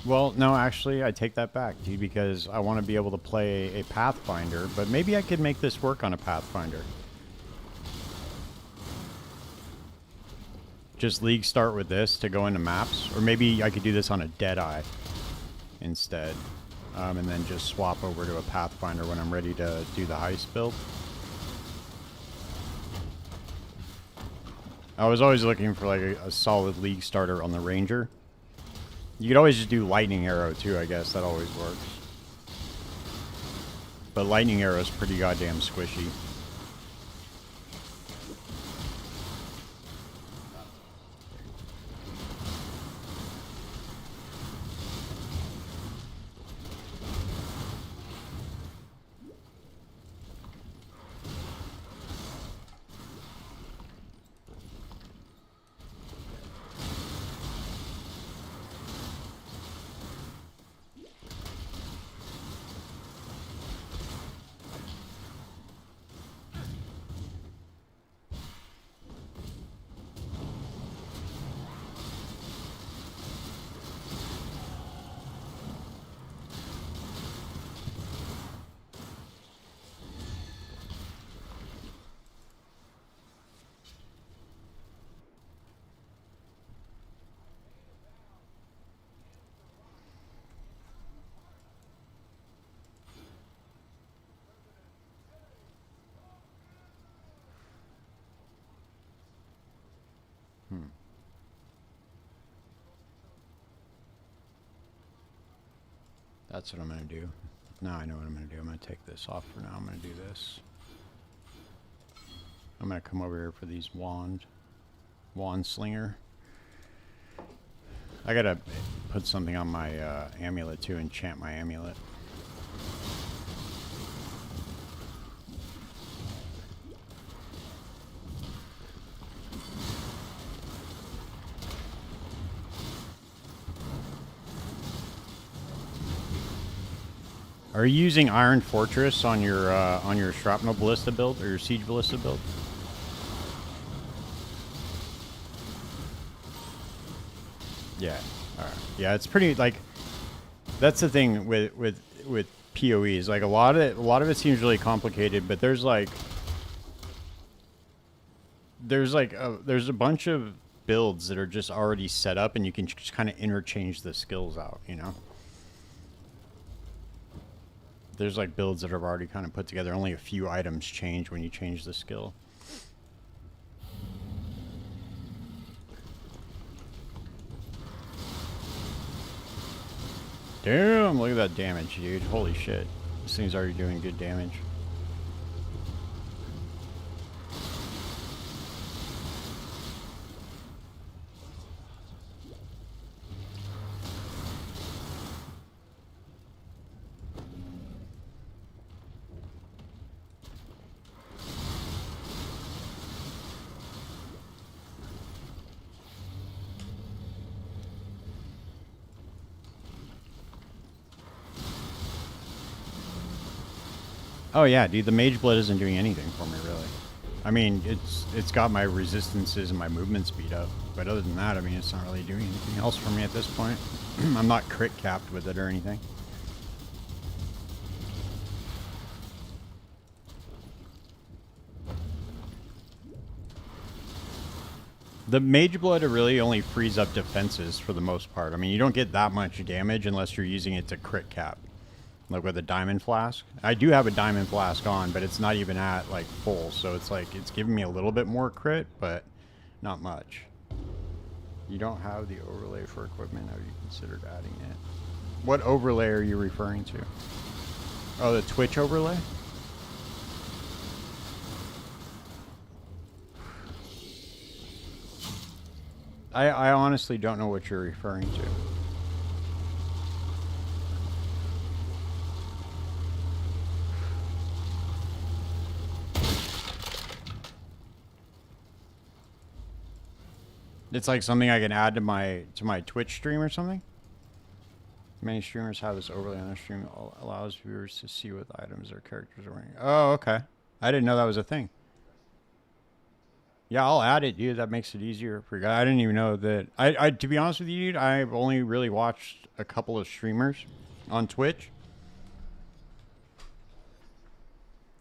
[SPEAKER 1] Well, no, actually, I take that back, dude, because I want to be able to play a Pathfinder, but maybe I could make this work on a Pathfinder. Just league start with this to go into maps, or maybe I could do this on a Deadeye instead, and then just swap over to a Pathfinder when I'm ready to do the heist build. I was always looking for like a solid league starter on the Ranger. You could always just do Lightning Arrow too, I guess. That always works. But Lightning Arrow is pretty goddamn squishy. That's what I'm going to do. Now I know what I'm going to do. I'm going to take this off for now. I'm going to do this. I'm going to come over here for these wand slinger. I got to put something on my amulet too, enchant my amulet. Are you using Iron Fortress on your Shrapnel Ballista build or your Siege Ballista build? Yeah. All right. Yeah, it's pretty like. That's the thing with PoEs. Like a lot of it seems really complicated, but there's a bunch of builds that are just already set up, and you can just kind of interchange the skills out. You know. There's like builds that are already kind of put together. Only a few items change when you change the skill. Damn, look at that damage, dude. Holy shit. This thing's already doing good damage. Oh yeah, dude, the Mage Blood isn't doing anything for me, really. I mean, it's got my resistances and my movement speed up, but other than that, I mean, it's not really doing anything else for me at this point. I'm not crit capped with it or anything. The Mage Blood really only frees up defenses for the most part. I mean, you don't get that much damage unless you're using it to crit cap. Like with a Diamond Flask. I do have a Diamond Flask on, but it's not even at like full, so it's like it's giving me a little bit more crit, but not much. You don't have the overlay for equipment. Have you considered adding it? What overlay are you referring to? Oh, the Twitch overlay? I honestly don't know what you're referring to. It's like something I can add to my Twitch stream or something? Many streamers have this overlay on their stream. Allows viewers to see what items their characters are wearing. Oh, okay. I didn't know that was a thing. Yeah, I'll add it, dude. That makes it easier for you guys. I didn't even know that. I to be honest with you, dude, I've only really watched a couple of streamers on Twitch.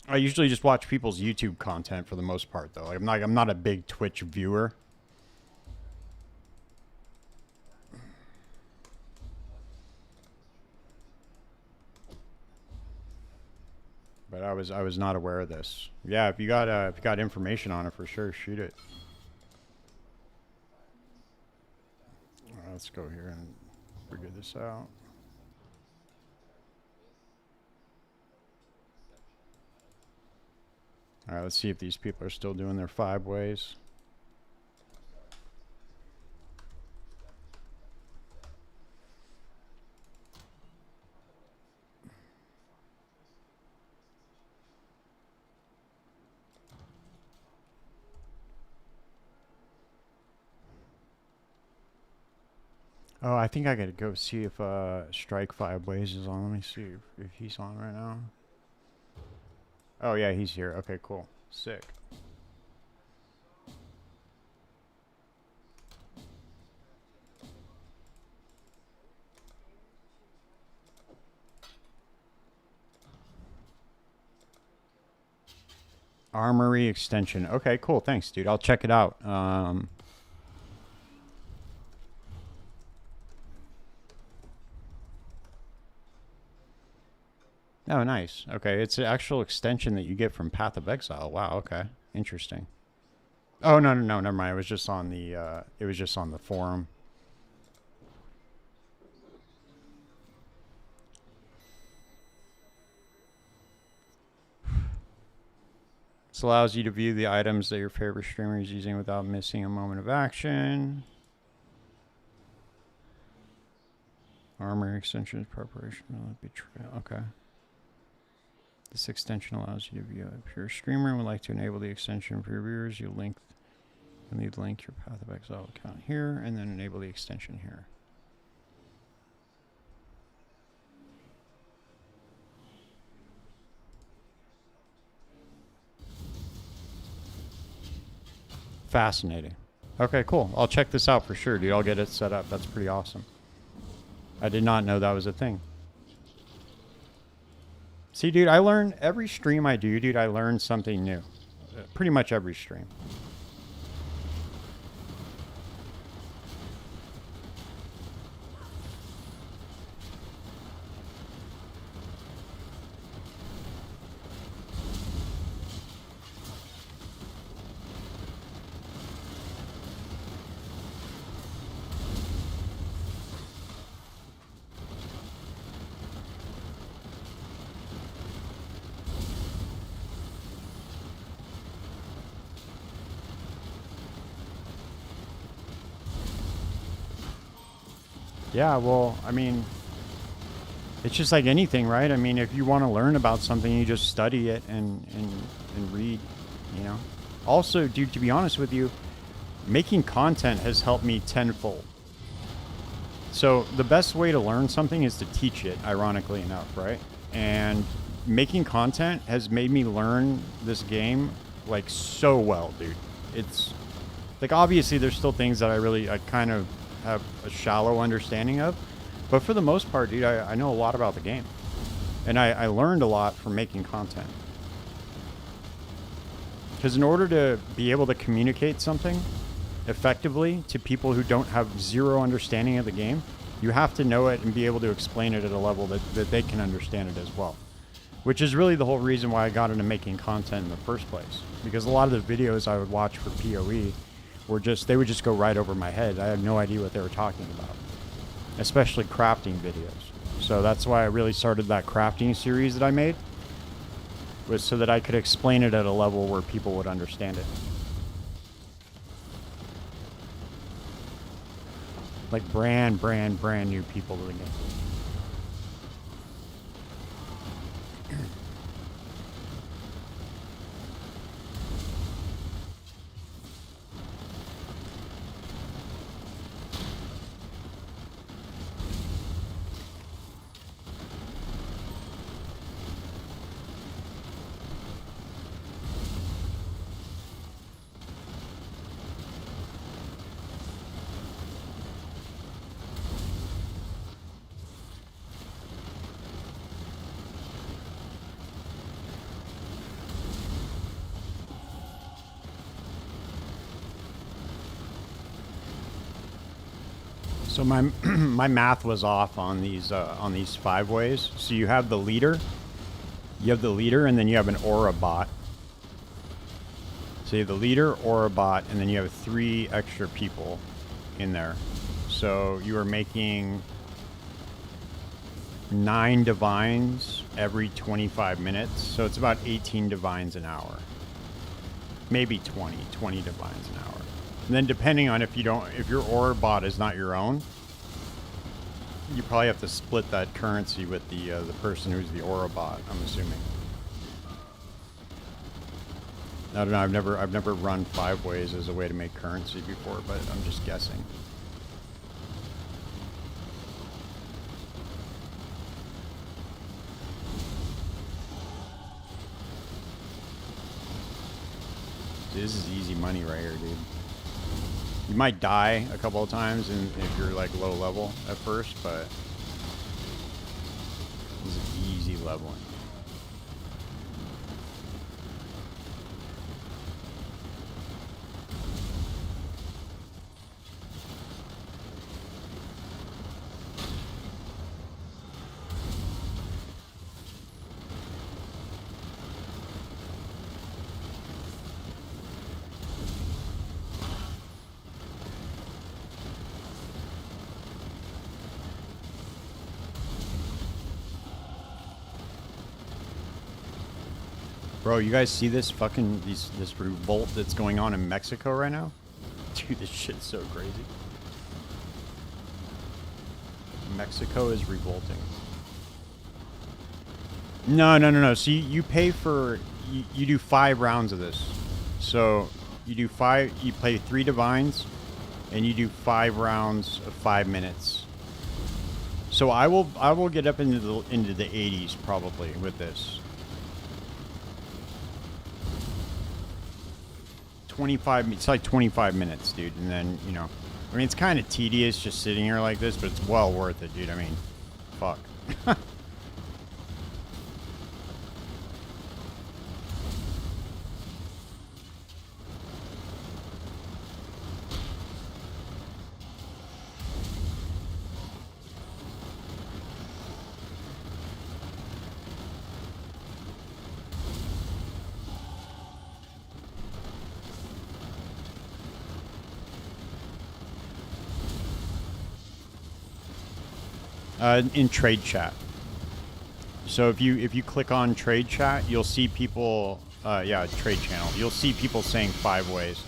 [SPEAKER 1] I usually just watch people's YouTube content for the most part, though. Like, I'm not a big Twitch viewer. But I was not aware of this. Yeah, if you got information on it, for sure, shoot it. All right, let's go here and figure this out. All right, let's see if these people are still doing their 5 ways. Oh, I think I gotta go see if Strike 5 Ways is on. Let me see if he's on right now. Oh yeah, he's here. Okay, cool. Sick. Armory extension. Okay, cool. Thanks, dude. I'll check it out. Oh, nice. Okay, it's an actual extension that you get from Path of Exile. Wow. Okay, interesting. Oh no, never mind. It was just on the forum. This allows you to view the items that your favorite streamer is using without missing a moment of action. Armor extensions, preparation, betrayal. Okay. This extension allows you to view it. If you're a streamer and would like to enable the extension for your viewers, you need to link your Path of Exile account here and then enable the extension here. Fascinating. Okay, cool. I'll check this out for sure, dude. I'll get it set up. That's pretty awesome. I did not know that was a thing. See, dude, I learn every stream I do, dude, I learn something new. Pretty much every stream. Yeah, well, I mean, it's just like anything, right? I mean, if you want to learn about something, you just study it and read, you know? Also, dude, to be honest with you, making content has helped me tenfold. So the best way to learn something is to teach it, ironically enough, right? And making content has made me learn this game, like, so well, dude. It's, like, obviously there's still things that I kind of have a shallow understanding of, but for the most part, dude, I know a lot about the game, and I learned a lot from making content. Because in order to be able to communicate something effectively to people who don't have zero understanding of the game, you have to know it and be able to explain it at a level that they can understand it as well, which is really the whole reason why I got into making content in the first place. Because a lot of the videos I would watch for PoE they would just go right over my head. I had no idea what they were talking about, especially crafting videos. So that's why I really started that crafting series that I made, was so that I could explain it at a level where people would understand it. Like brand new people to the game. So my math was off on these 5 ways. So you have the leader, and then you have an aura bot. So you have the leader, aura bot, and then you have 3 extra people in there. So you are making 9 divines every 25 minutes. So it's about 18 divines an hour. Maybe 20 divines an hour. And then depending on if your aura bot is not your own, you probably have to split that currency with the person who's the aura bot, I'm assuming. I don't know, I've never run 5 ways as a way to make currency before, but I'm just guessing. This is easy money right here, dude. You might die a couple of times if you're like low level at first, but this is easy leveling. Bro, you guys see this fucking this revolt that's going on in Mexico right now? Dude, this shit's so crazy. Mexico is revolting. No. So you pay for you do 5 rounds of this. So you do 5. You play 3 divines, and you do 5 rounds of 5 minutes. So I will get up into the 80s probably with this. 25. It's like 25 minutes, dude, and then you know, I mean, it's kind of tedious just sitting here like this, but it's well worth it, dude. I mean, fuck. In trade chat. So if you click on trade chat, you'll see people. Yeah, trade channel. You'll see people saying 5 ways.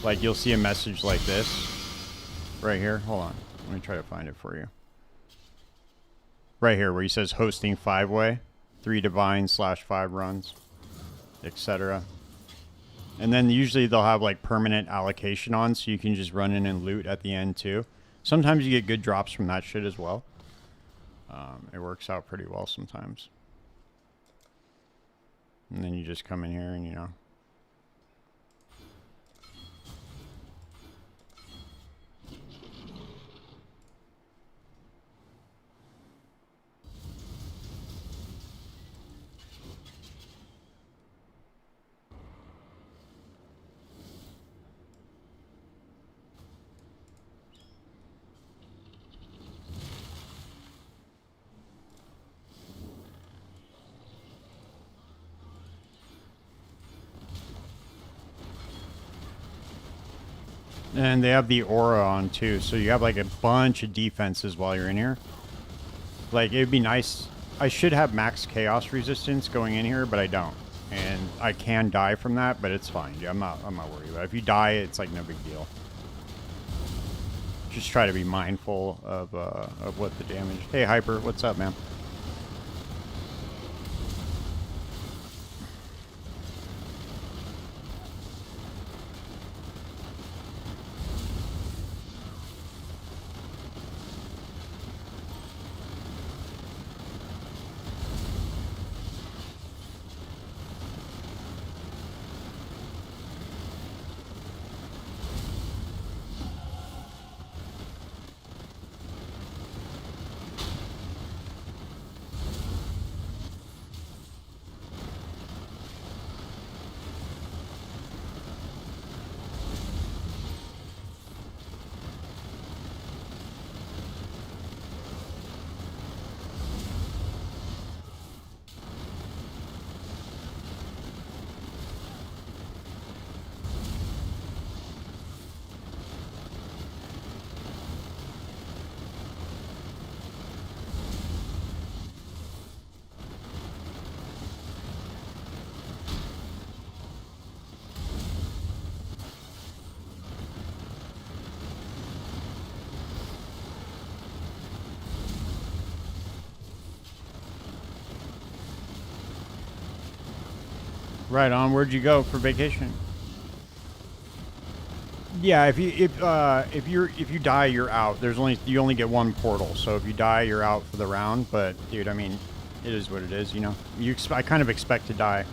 [SPEAKER 1] Like you'll see a message like this, right here. Hold on, let me try to find it for you. Right here, where he says hosting 5-way, 3 divine / 5 runs, etc. And then usually they'll have like permanent allocation on, so you can just run in and loot at the end too. Sometimes you get good drops from that shit as well. It works out pretty well sometimes. And then you just come in here and, you know. And they have the aura on too, so you have like a bunch of defenses while you're in here. Like, it'd be nice. I should have max chaos resistance going in here, but I don't. And I can die from that, but it's fine. Yeah, I'm not worried about it. If you die, it's like no big deal. Just try to be mindful of what the damage. Hey, Hyper, what's up, man? Right on. Where'd you go for vacation? Yeah, if you die, you're out. You only get 1 portal, so if you die, you're out for the round. But dude, I mean, it is what it is, you know. I kind of expect to die.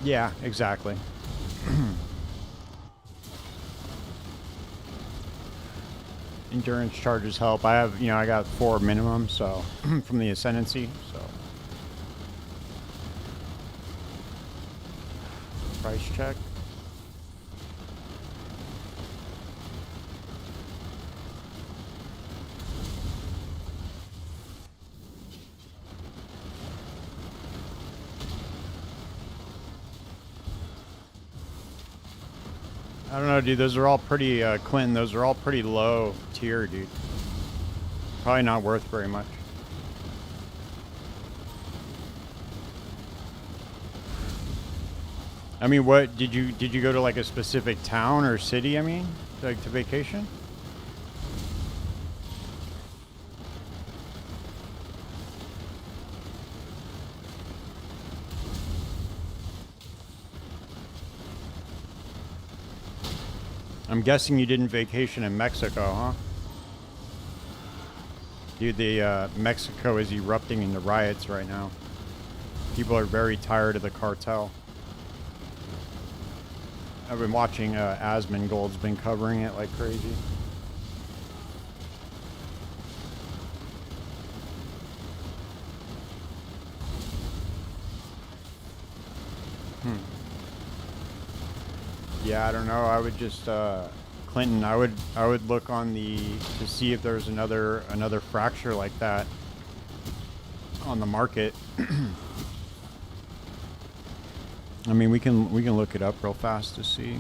[SPEAKER 1] Yeah, exactly. Endurance charges help. I have, I got 4 minimum, so from the ascendancy, so price check. I don't know, dude. Those are all pretty, Clinton, those are all pretty low tier, dude. Probably not worth very much. I mean, what, did you go to like a specific town or city, I mean? Like to vacation? I'm guessing you didn't vacation in Mexico, huh? Dude, Mexico is erupting into riots right now. People are very tired of the cartel. I've been watching Asmongold's been covering it like crazy. Yeah, I don't know. I would just Clinton. I would look on to see if there's another fracture like that on the market. I mean, we can look it up real fast to see.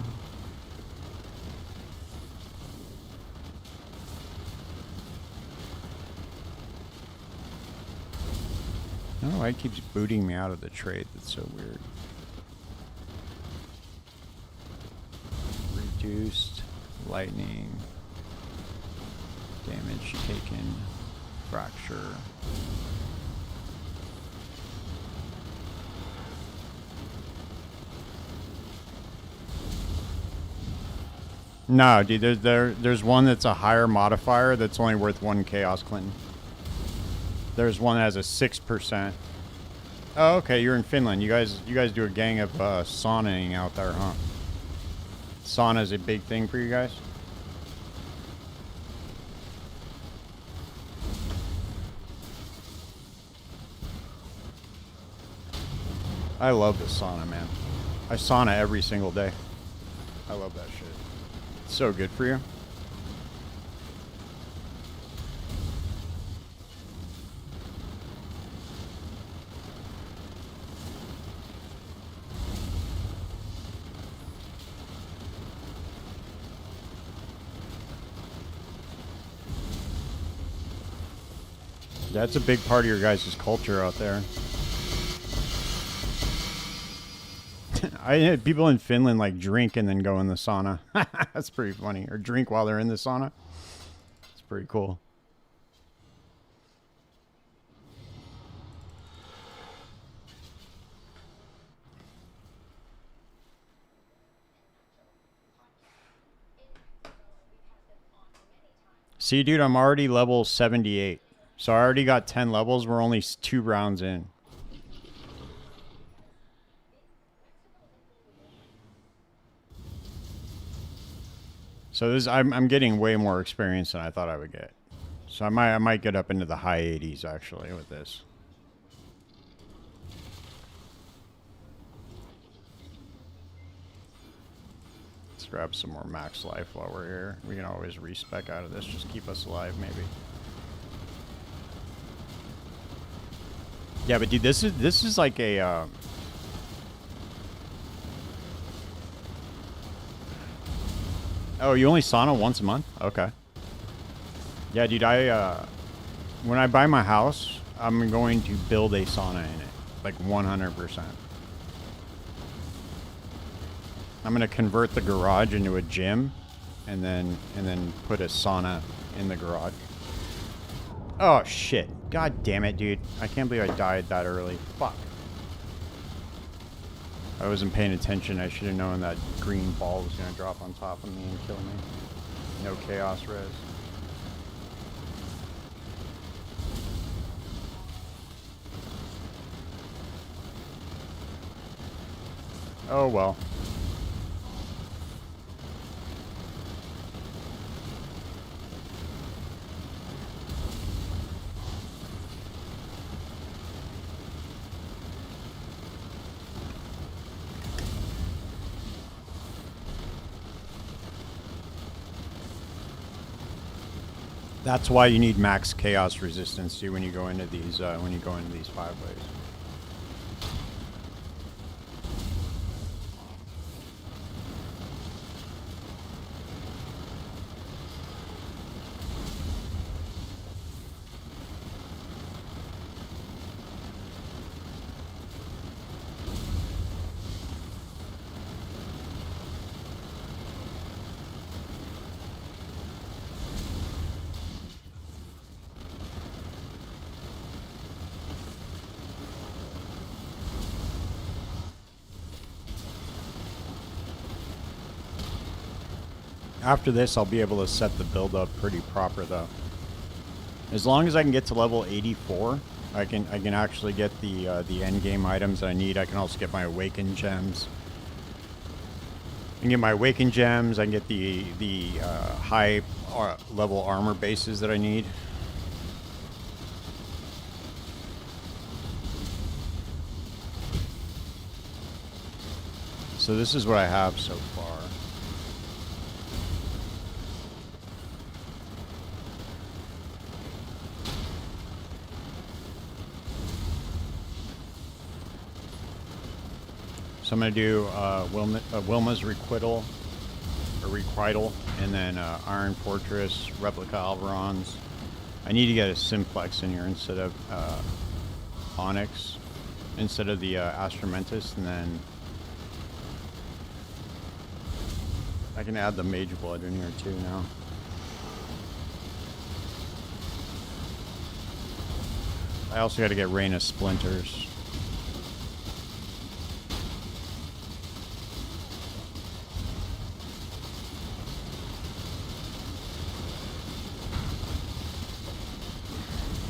[SPEAKER 1] I don't know why it keeps booting me out of the trade. That's so weird. Reduced lightning damage taken, fracture. No, dude, there's one that's a higher modifier that's only worth 1 Chaos, Clinton. There's one that has a 6%. Oh, okay, you're in Finland. You guys do a gang of saunaing out there, huh? Sauna is a big thing for you guys? I love the sauna, man. I sauna every single day. I love that shit. It's so good for you. That's a big part of your guys' culture out there. I had people in Finland like drink and then go in the sauna. That's pretty funny. Or drink while they're in the sauna. It's pretty cool. See, dude, I'm already level 78. So I already got 10 levels. We're only 2 rounds in. So this, I'm getting way more experience than I thought I would get. So I might get up into the high 80s actually with this. Let's grab some more max life while we're here. We can always respec out of this. Just keep us alive, maybe. Yeah, but dude, this is like a. Oh, you only sauna once a month? Okay. Yeah, dude, when I buy my house, I'm going to build a sauna in it, like 100%. I'm gonna convert the garage into a gym, and then put a sauna in the garage. Oh shit! God damn it, dude! I can't believe I died that early. Fuck. I wasn't paying attention. I should have known that green ball was gonna drop on top of me and kill me. No chaos res. Oh well. That's why you need max chaos resistance, see, when you go into these 5-ways. After this, I'll be able to set the build up pretty proper, though. As long as I can get to level 84, I can actually get the end game items that I need. I can also get my awakened gems. I can get my awakened gems. I can get the high level armor bases that I need. So this is what I have so far. So I'm going to do Wilma's Requital, and then Iron Fortress, Replica Alvarons. I need to get a Simplex in here instead of Onyx, instead of the Astramentus, and then I can add the Mage Blood in here too now. I also got to get Rain of Splinters.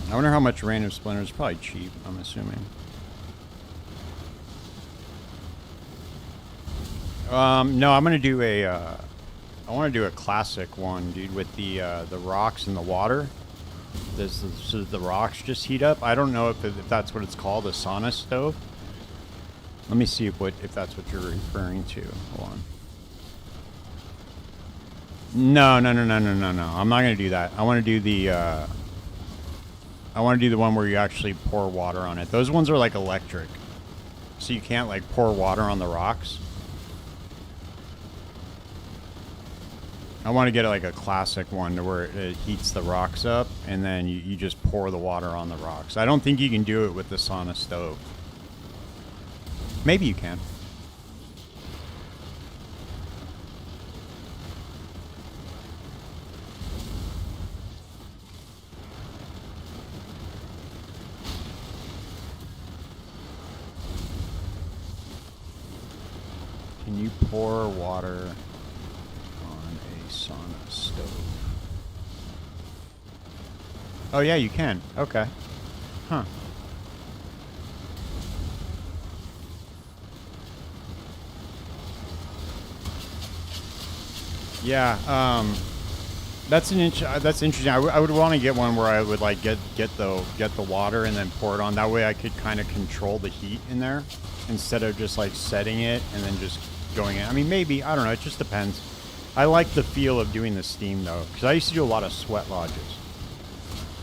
[SPEAKER 1] I wonder how much Rain of Splinters is. Probably cheap, I'm assuming. No, I'm gonna do a. I want to do a classic one, dude, with the rocks and the water. So the rocks just heat up. I don't know if that's what it's called, a sauna stove. Let me see if that's what you're referring to. Hold on. No. I'm not gonna do that. I want to do the. I want to do the one where you actually pour water on it. Those ones are like electric, so you can't like pour water on the rocks. I want to get like a classic one to where it heats the rocks up, and then you just pour the water on the rocks. I don't think you can do it with the sauna stove. Maybe you can. Can you pour water on a sauna stove? Oh yeah, you can. Okay. Huh. Yeah. That's interesting. I would want to get one where I would like get the water and then pour it on. That way I could kind of control the heat in there instead of just like setting it and then just going in. I mean, maybe, I don't know, it just depends. I like the feel of doing the steam though, because I used to do a lot of sweat lodges.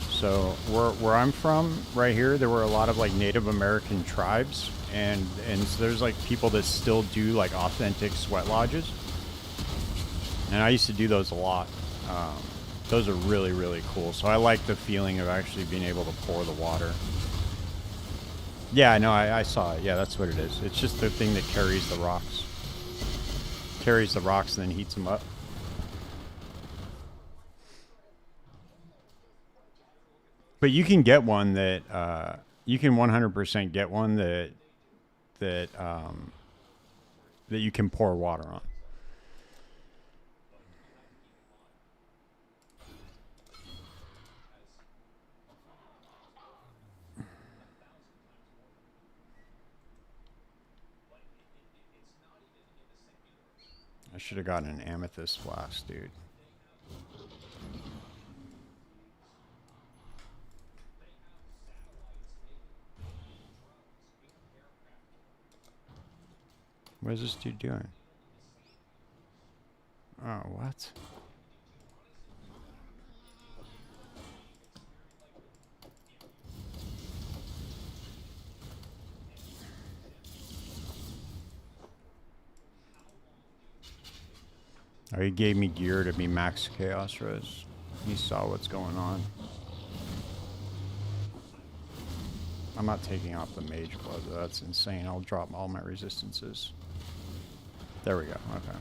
[SPEAKER 1] So where I'm from, right here, there were a lot of like Native American tribes, and so there's like people that still do like authentic sweat lodges, and I used to do those a lot. Those are really, really cool. So I like the feeling of actually being able to pour the water. Yeah, no, I saw it. Yeah, that's what it is. It's just the thing that carries the rocks. Carries the rocks and then heats them up. But you can get one that you can 100% get one that you can pour water on. I should have gotten an amethyst flask, dude. What is this dude doing? Oh, what? Oh, he gave me gear to be max chaos res. He saw what's going on. I'm not taking off the mage blood, though. That's insane. I'll drop all my resistances. There we go. Okay.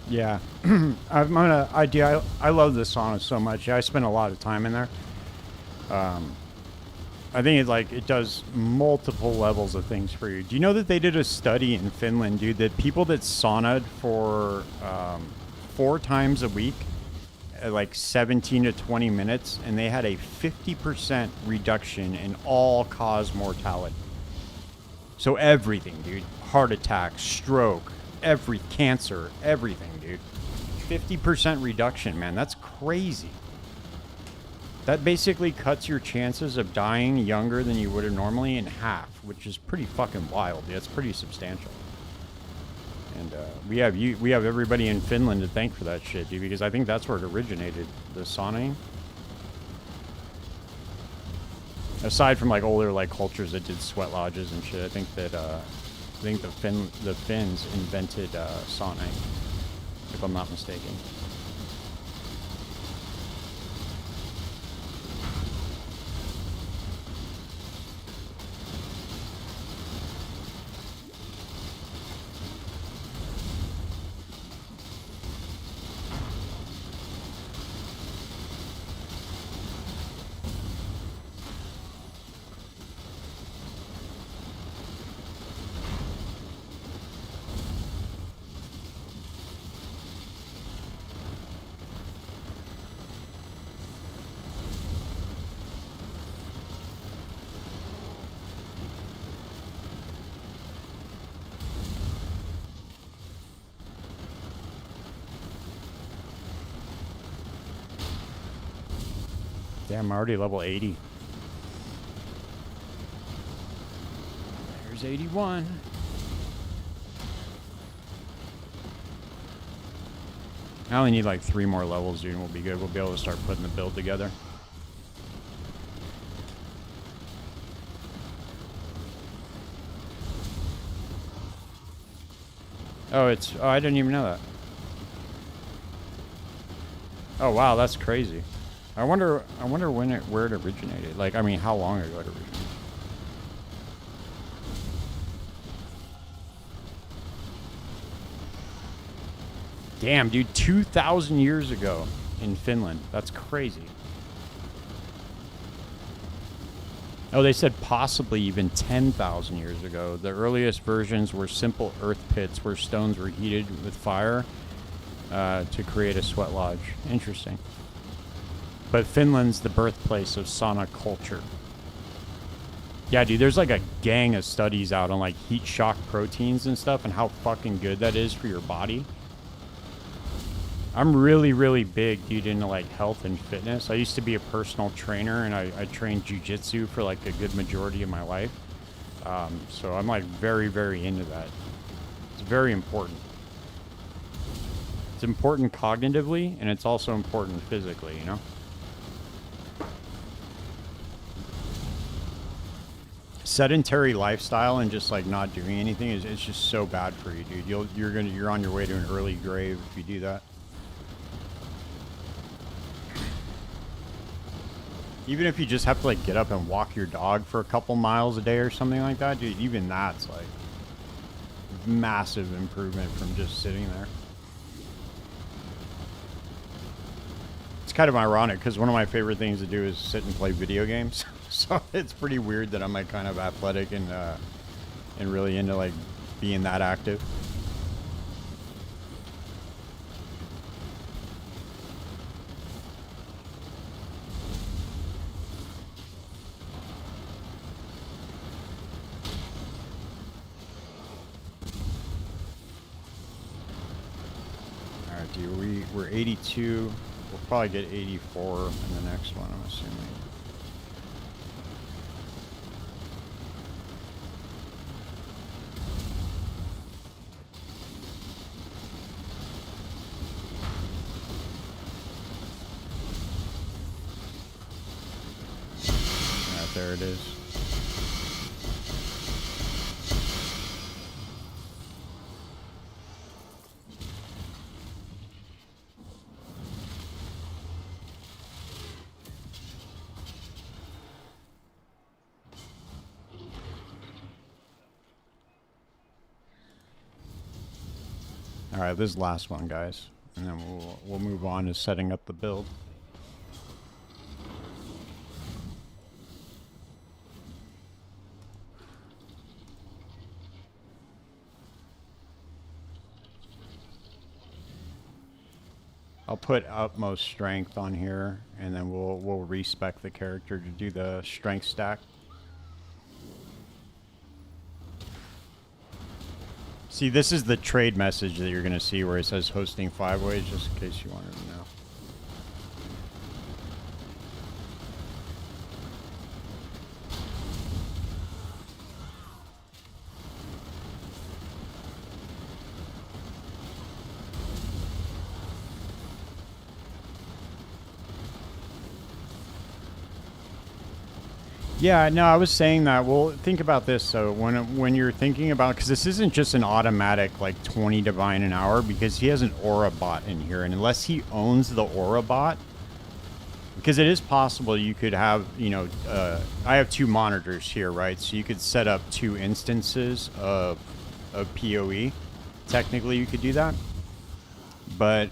[SPEAKER 1] Yeah, I'm gonna. I love the sauna so much. Yeah, I spend a lot of time in there. I think it does multiple levels of things for you. Do you know that they did a study in Finland, dude? That people that saunaed for 4 times a week, at like 17 to 20 minutes, and they had a 50% reduction in all-cause mortality. So everything, dude. Heart attack, stroke, cancer, everything, dude. 50% reduction, man. That's crazy. That basically cuts your chances of dying younger than you would have normally in half, which is pretty fucking wild. That's pretty substantial. And we have everybody in Finland to thank for that shit, dude, because I think that's where it originated, the sauning. Aside from like older like cultures that did sweat lodges and shit, I think that the Finns invented sauning, if I'm not mistaken. Damn, I'm already level 80. There's 81. I only need like 3 more levels, dude, and we'll be good. We'll be able to start putting the build together. Oh, I didn't even know that. Oh, wow, that's crazy. I wonder where it originated. Like, I mean, how long ago it originated? Damn, dude, 2,000 years ago in Finland. That's crazy. Oh, they said possibly even 10,000 years ago. The earliest versions were simple earth pits where stones were heated with fire to create a sweat lodge. Interesting. But Finland's the birthplace of sauna culture. Yeah, dude, there's like a gang of studies out on like heat shock proteins and stuff and how fucking good that is for your body. I'm really, really big, dude, into like health and fitness. I used to be a personal trainer and I trained jiu-jitsu for like a good majority of my life. So I'm like very, very into that. It's very important. It's important cognitively and it's also important physically, you know? Sedentary lifestyle and just like not doing anything it's just so bad for you, dude. You're on your way to an early grave if you do that. Even if you just have to like get up and walk your dog for a couple miles a day or something like that, dude, even that's like massive improvement from just sitting there. It's kind of ironic because one of my favorite things to do is sit and play video games. So it's pretty weird that I'm like kind of athletic and really into like being that active. All right, dude, we're 82. We'll probably get 84 in the next one, I'm assuming. There it is. All right, this is the last one, guys, and then we'll move on to setting up the build. I'll put utmost strength on here, and then we'll respec the character to do the strength stack. See, this is the trade message that you're going to see where it says hosting 5-ways, just in case you wanted to know. Yeah, no, I was saying that. Well, think about this. So when you're thinking about, because this isn't just an automatic like 20 divine an hour, because he has an aura bot in here, and unless he owns the aura bot, because it is possible you could have, you know, I have 2 monitors here, right? So you could set up 2 instances of PoE. Technically, you could do that, but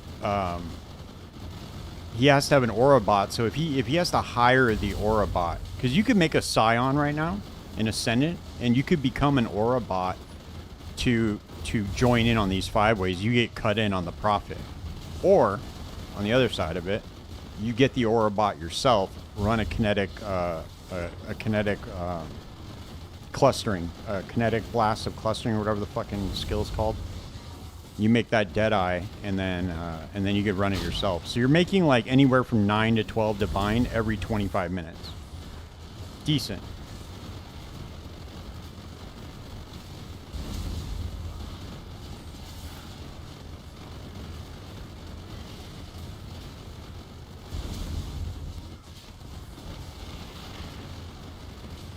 [SPEAKER 1] he has to have an aura bot. So if he has to hire the aura bot, because you could make a Scion right now, an Ascendant, and you could become an aura bot to join in on these 5-ways. You get cut in on the profit. Or, on the other side of it, you get the aura bot yourself, run a kinetic clustering, kinetic blast of clustering, or whatever the fucking skill is called. You make that Deadeye, and then you could run it yourself. So you're making like anywhere from 9 to 12 divine every 25 minutes. Decent.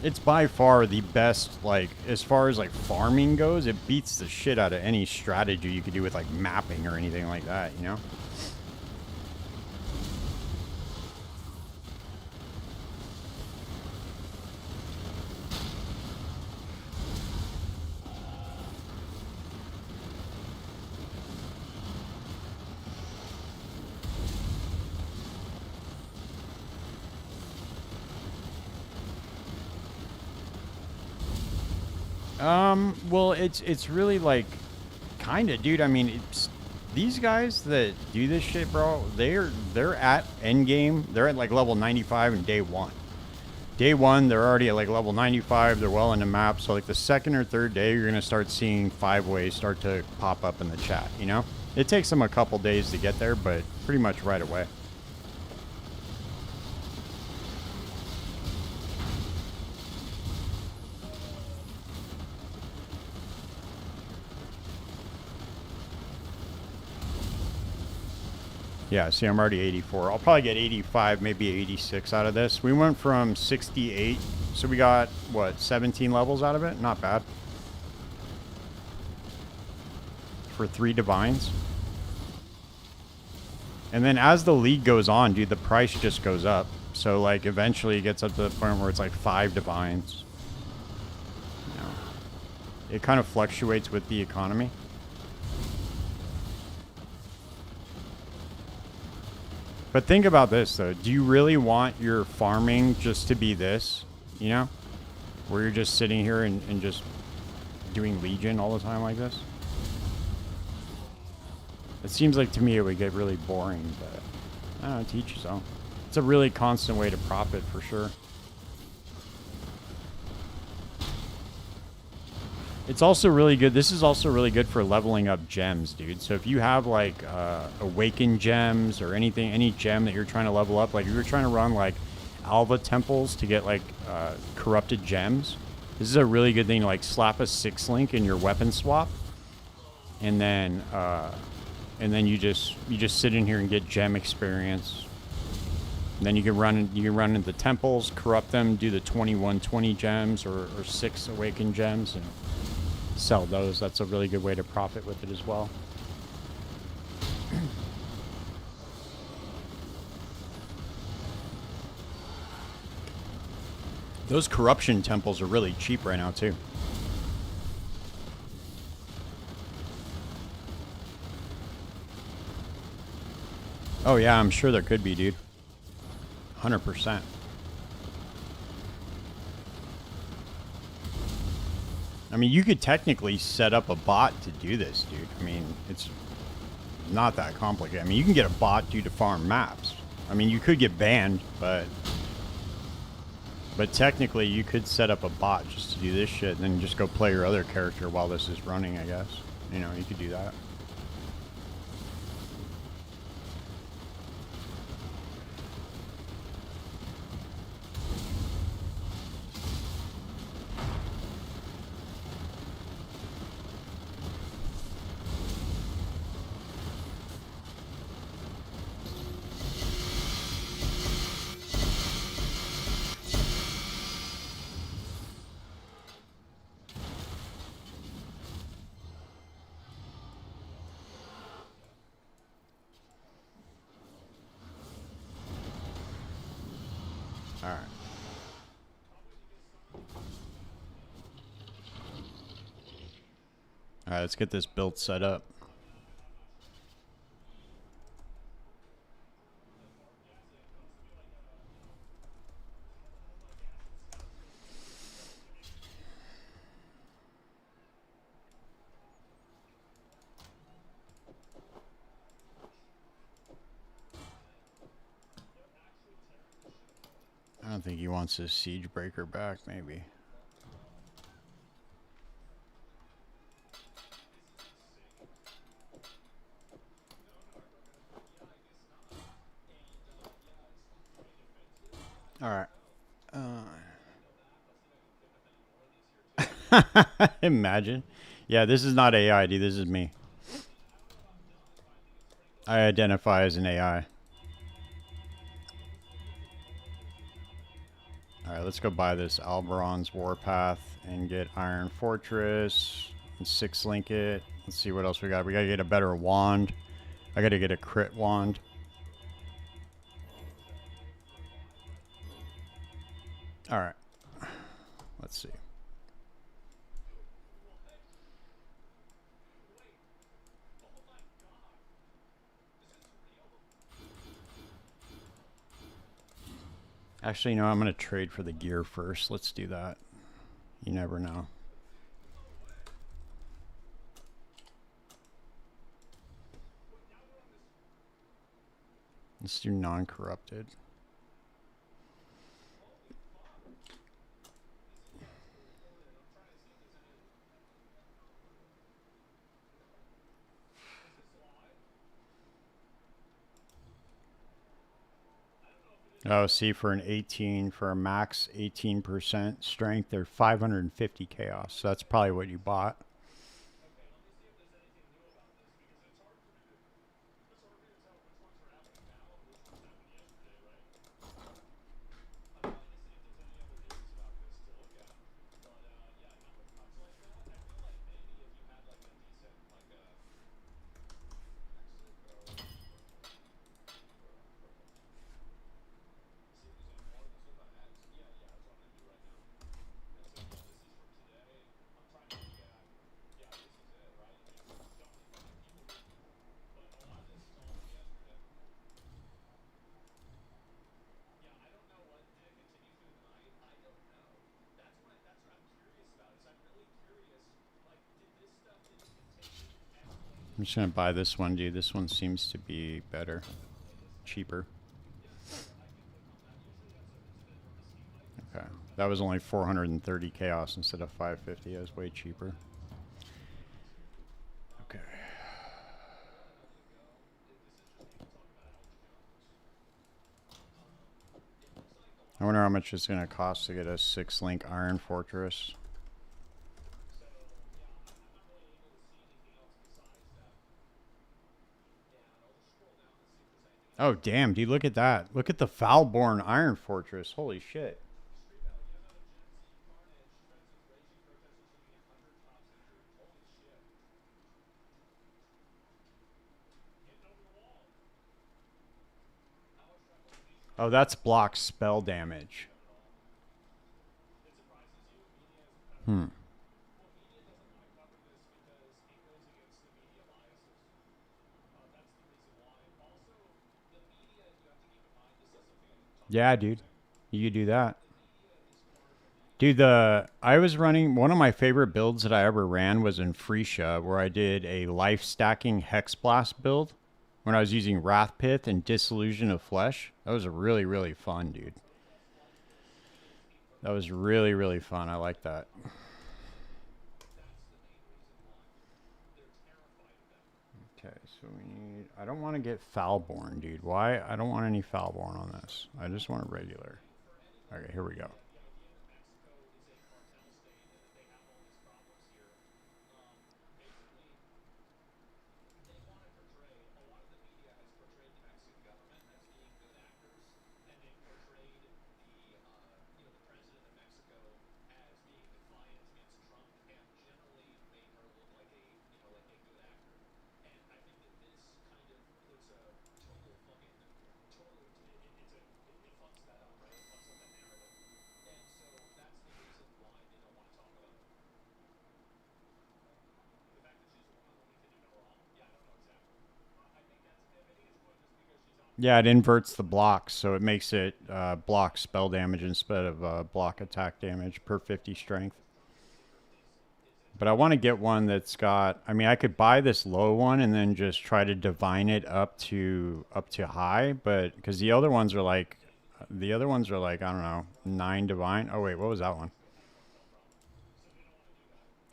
[SPEAKER 1] It's by far the best, like, as far as like farming goes, it beats the shit out of any strategy you could do with like mapping or anything like that, you know? Well, it's really like, kind of, dude. I mean, it's these guys that do this shit, bro. They're at end game. They're at like level 95 in day 1. Day 1, they're already at like level 95. They're well into map. So like the second or third day, you're gonna start seeing 5-ways start to pop up in the chat. You know, it takes them a couple days to get there, but pretty much right away. Yeah, see, I'm already 84. I'll probably get 85, maybe 86 out of this. We went from 68, so we got, what, 17 levels out of it? Not bad. For 3 divines. And then as the league goes on, dude, the price just goes up. So, like, eventually it gets up to the point where it's like 5 divines. You know, it kind of fluctuates with the economy. But think about this, though. Do you really want your farming just to be this, you know? Where you're just sitting here and just doing Legion all the time like this? It seems like to me it would get really boring, but I don't know, to each his own. It's a really constant way to profit for sure. It's also really good. This is also really good for leveling up gems, dude. So if you have like awakened gems or anything, any gem that you're trying to level up, like if you're trying to run like Alva temples to get like corrupted gems, this is a really good thing to like slap a 6-link in your weapon swap, and then you just sit in here and get gem experience. And then you can run into the temples, corrupt them, do the 2120 gems or 6 awakened gems, and sell those. That's a really good way to profit with it as well. Those corruption temples are really cheap right now too. Oh yeah, I'm sure there could be, dude. 100%. I mean, you could technically set up a bot to do this, dude. I mean, it's not that complicated. I mean, you can get a bot to farm maps. I mean, you could get banned, but technically you could set up a bot just to do this shit and then just go play your other character while this is running, I guess. You know, you could do that. Alright. Alright, let's get this build set up. I don't think he wants his siege breaker back, maybe. Alright. Imagine. Yeah, this is not AI, dude. This is me. I identify as an AI. Alright, let's go buy this Alberon's Warpath and get Iron Fortress and 6-link it. Let's see what else we got. We gotta get a better wand. I gotta get a crit wand. Alright. Let's see. Actually, no, I'm going to trade for the gear first. Let's do that. You never know. Let's do non-corrupted. Oh, see, for an 18, for a max 18% strength, they're 550 chaos. So that's probably what you bought. I'm just going to buy this one, dude. This one seems to be better. Cheaper. Okay. That was only 430 chaos instead of 550. That was way cheaper. Okay. I wonder how much it's going to cost to get a 6-link Iron Fortress. Oh, damn, dude, look at that. Look at the Foulborn Iron Fortress. Holy shit. Oh, that's block spell damage. Hmm. Yeah, dude. You could do that. Dude, I was running one of my favorite builds that I ever ran was in Freesia, where I did a life stacking Hex Blast build when I was using Wrath Pith and Disillusion of Flesh. That was really, really fun, dude. That was really, really fun. I like that. Okay, so we need. I don't want to get Foulborn, dude. Why? I don't want any Foulborn on this. I just want a regular. Okay, here we go. Yeah, it inverts the blocks, so it makes it block spell damage instead of block attack damage per 50 strength. But I want to get one that's got. I mean, I could buy this low one and then just try to divine it up to high, but because the other ones are like I don't know 9 divine. Oh wait, what was that one?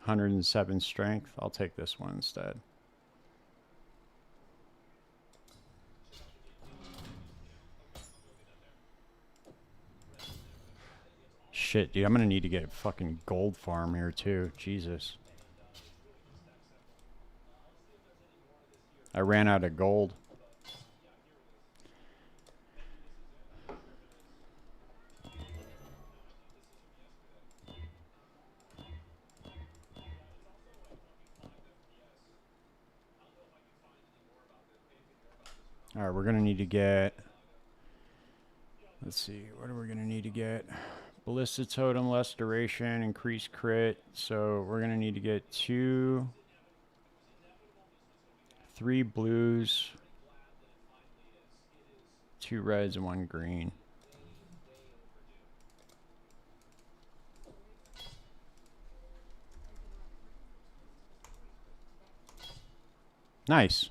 [SPEAKER 1] 107 strength. I'll take this one instead. Shit, dude, I'm gonna need to get a fucking gold farm here too. Jesus. I ran out of gold. All right, we're gonna need to get. Let's see, what are we gonna need to get? Ballista totem, less duration, increased crit. So we're gonna need to get 3 blues, 2 reds, and 1 green. Nice.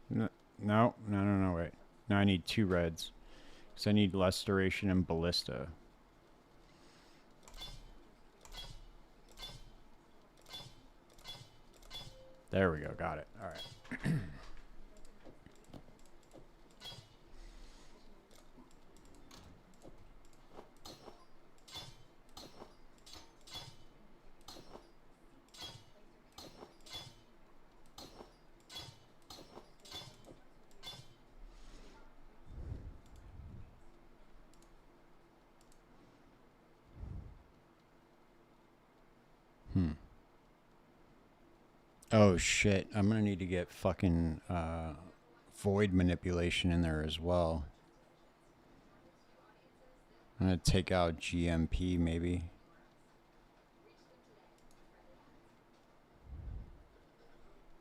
[SPEAKER 1] No, wait. No, I need 2 reds. Because I need less duration and ballista. There we go. Got it. All right. Oh shit! I'm gonna need to get fucking void manipulation in there as well. I'm gonna take out GMP maybe.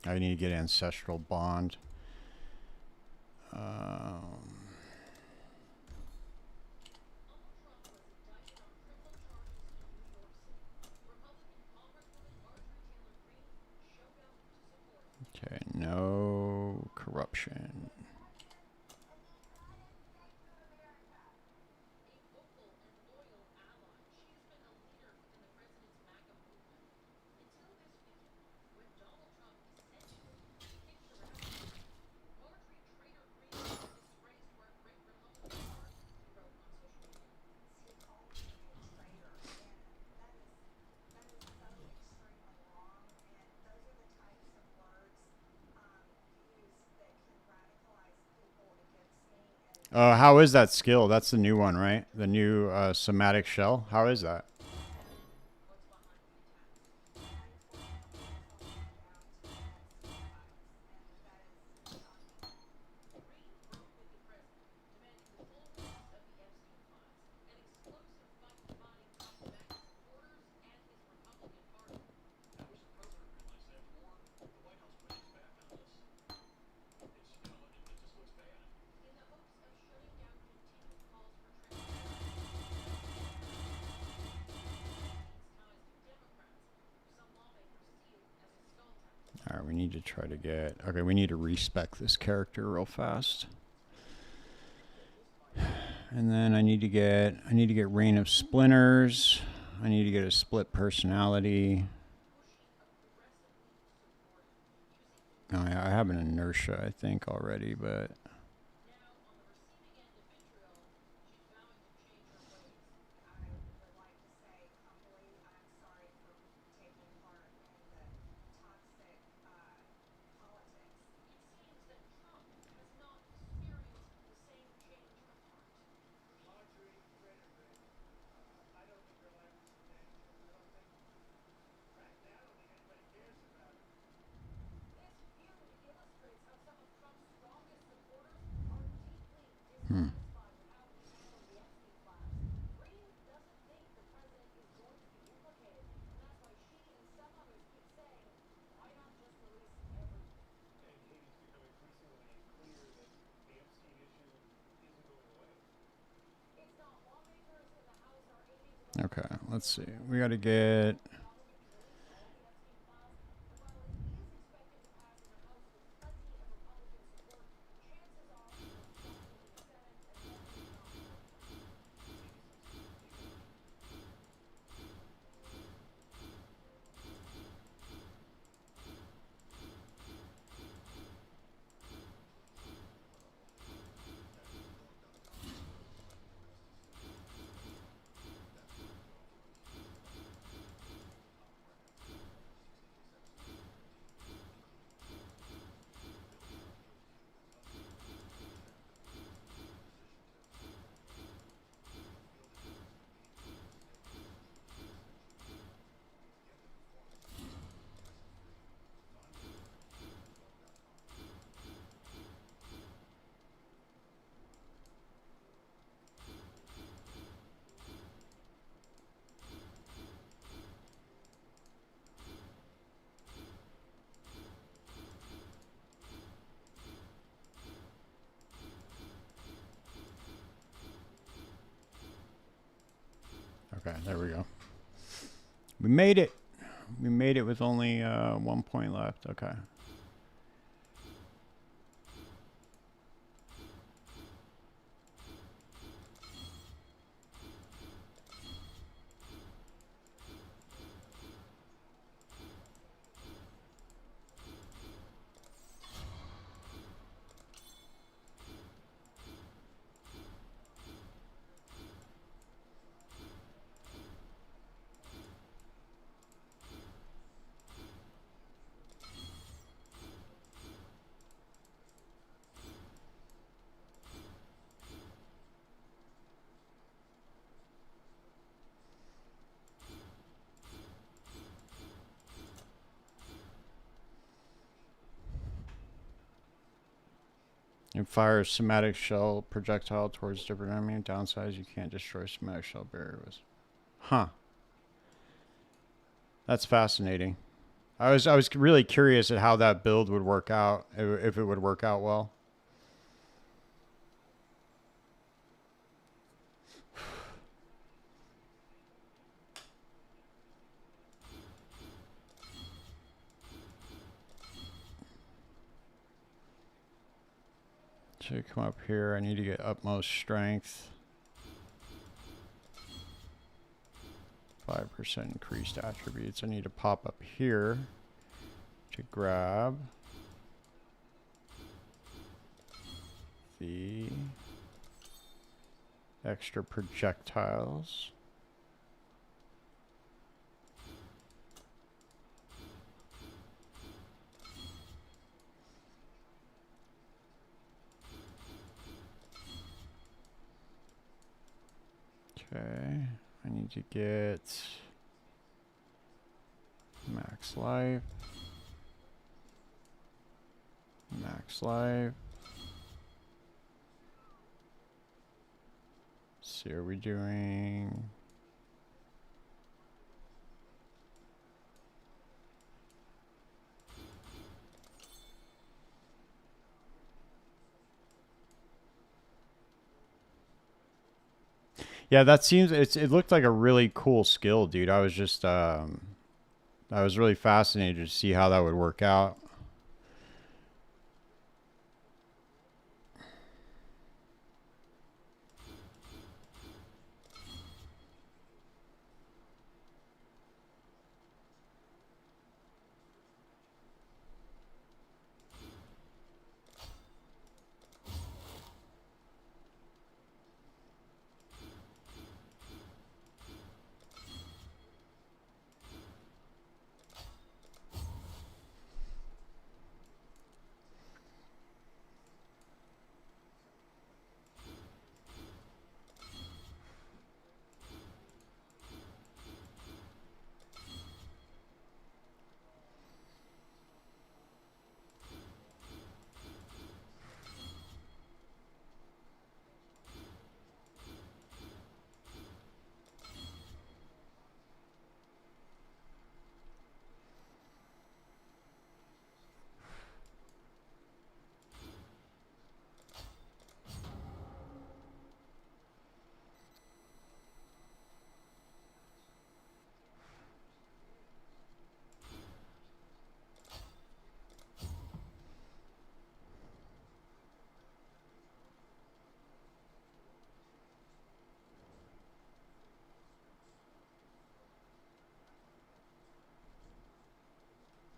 [SPEAKER 1] I need to get ancestral bond. Okay, no corruption. How is that skill? That's the new one, right? The new somatic shell. How is that? All right, we need to try to get... Okay, we need to respec this character real fast. And then I need to get Reign of Splinters. I need to get a split personality. Oh, yeah, I have an inertia, I think, already, but... Okay, let's see. We got to get... Okay, there we go. We made it. We made it with only 1 point left. Okay. You fire a somatic shell projectile towards different enemy. Downside, you can't destroy somatic shell barriers. Huh. That's fascinating. I was really curious at how that build would work out, if it would work out well. So come up here. I need to get utmost strength. 5% increased attributes. I need to pop up here to grab the extra projectiles. Okay, I need to get max life. Max life. Let's see, are we doing... Yeah, that seems... It looked like a really cool skill, dude. I was just... I I was really fascinated to see how that would work out.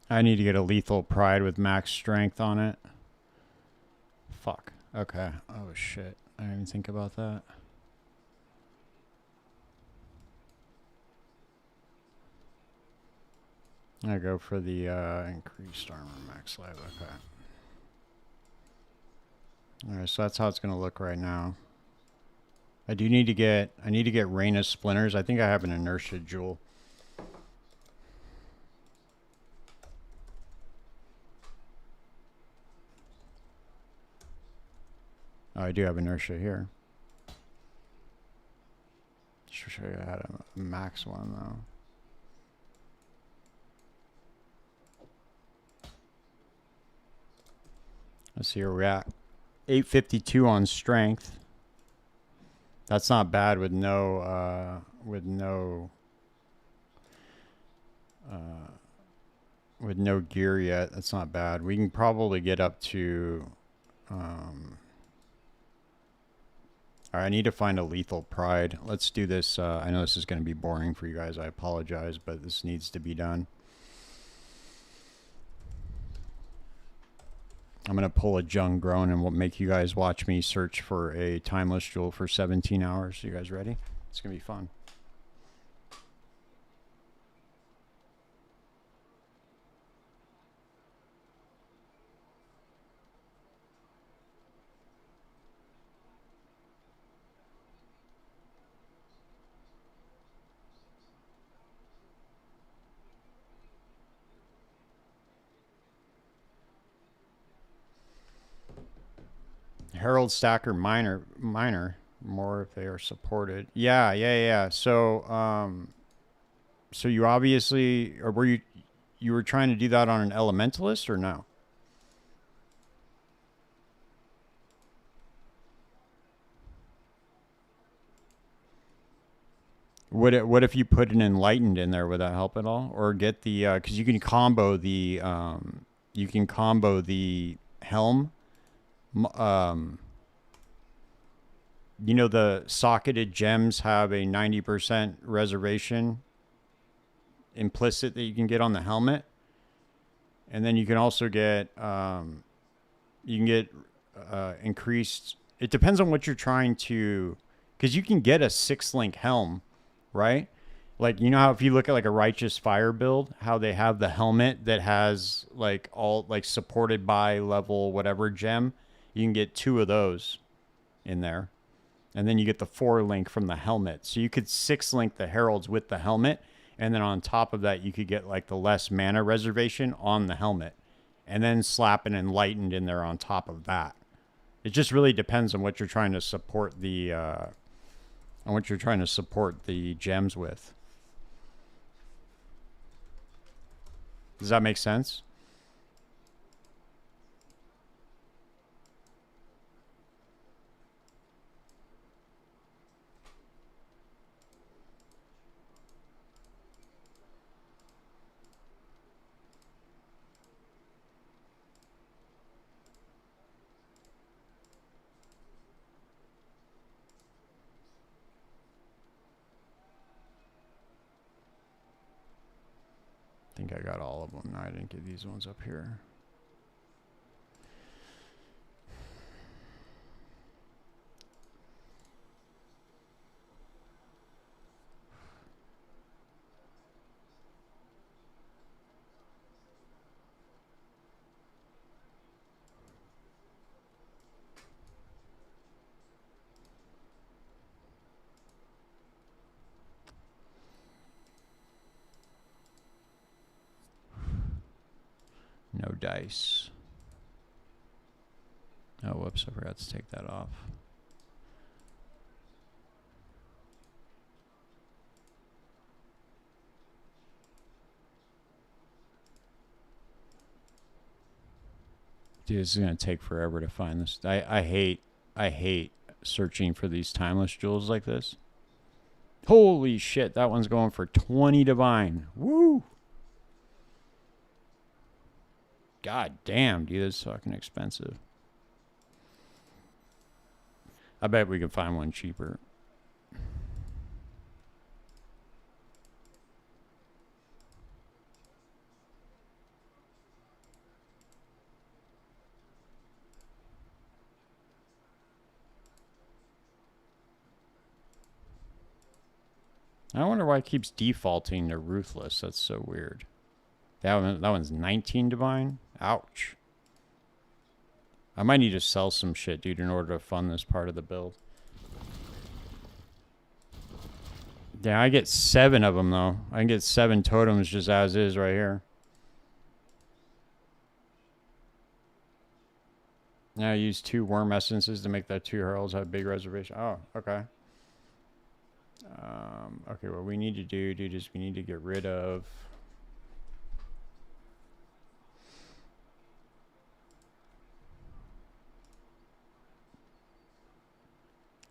[SPEAKER 1] I need to get a lethal pride with max strength on it. Fuck. Okay. Oh shit. I didn't even think about that. I go for the increased armor max life. Okay. Alright, so that's how it's gonna look right now. I need to get Raina splinters. I think I have an inertia jewel. Oh, I do have inertia here. Should show you I had a max one though. Let's see where we're at. 852 on strength. That's not bad with no gear yet. That's not bad. We can probably get up to all right, I need to find a lethal pride. Let's do this. I know this is going to be boring for you guys. I apologize, but this needs to be done. I'm going to pull a Jung Groan and we'll make you guys watch me search for a timeless jewel for 17 hours. You guys ready? It's going to be fun. Herald Stacker Minor, more if they are supported. Yeah. So, so you obviously, or were you were trying to do that on an elementalist or no? What if you put an enlightened in there? Would that help at all? Or get the because you can combo the helm. You know the socketed gems have a 90% reservation implicit that you can get on the helmet, and then you can also get increased. It depends on what you're trying to, because you can get a 6-link helm, right? Like, you know how if you look at like a Righteous Fire build, how they have the helmet that has like all like supported by level whatever gem, you can get 2 of those in there. And then you get the 4-link from the helmet. So you could 6-link the heralds with the helmet. And then on top of that, you could get like the less mana reservation on the helmet. And then slap an enlightened in there on top of that. It just really depends on what you're trying to support the gems with. Does that make sense? think I got all of them. No, I didn't get these ones up here. No dice. Oh, whoops, I forgot to take that off. Dude, this is gonna take forever to find this. I hate searching for these timeless jewels like this. Holy shit, that one's going for 20 divine. Woo! God damn, dude, that's fucking expensive. I bet we can find one cheaper. I wonder why it keeps defaulting to Ruthless. That's so weird. That one's 19 divine? Ouch. I might need to sell some shit, dude, in order to fund this part of the build. Yeah, I get 7 of them, though. I can get 7 totems just as is right here. Now I use 2 worm essences to make that 2 heralds have big reservation. Oh, okay. Okay, what we need to do, dude, is we need to get rid of...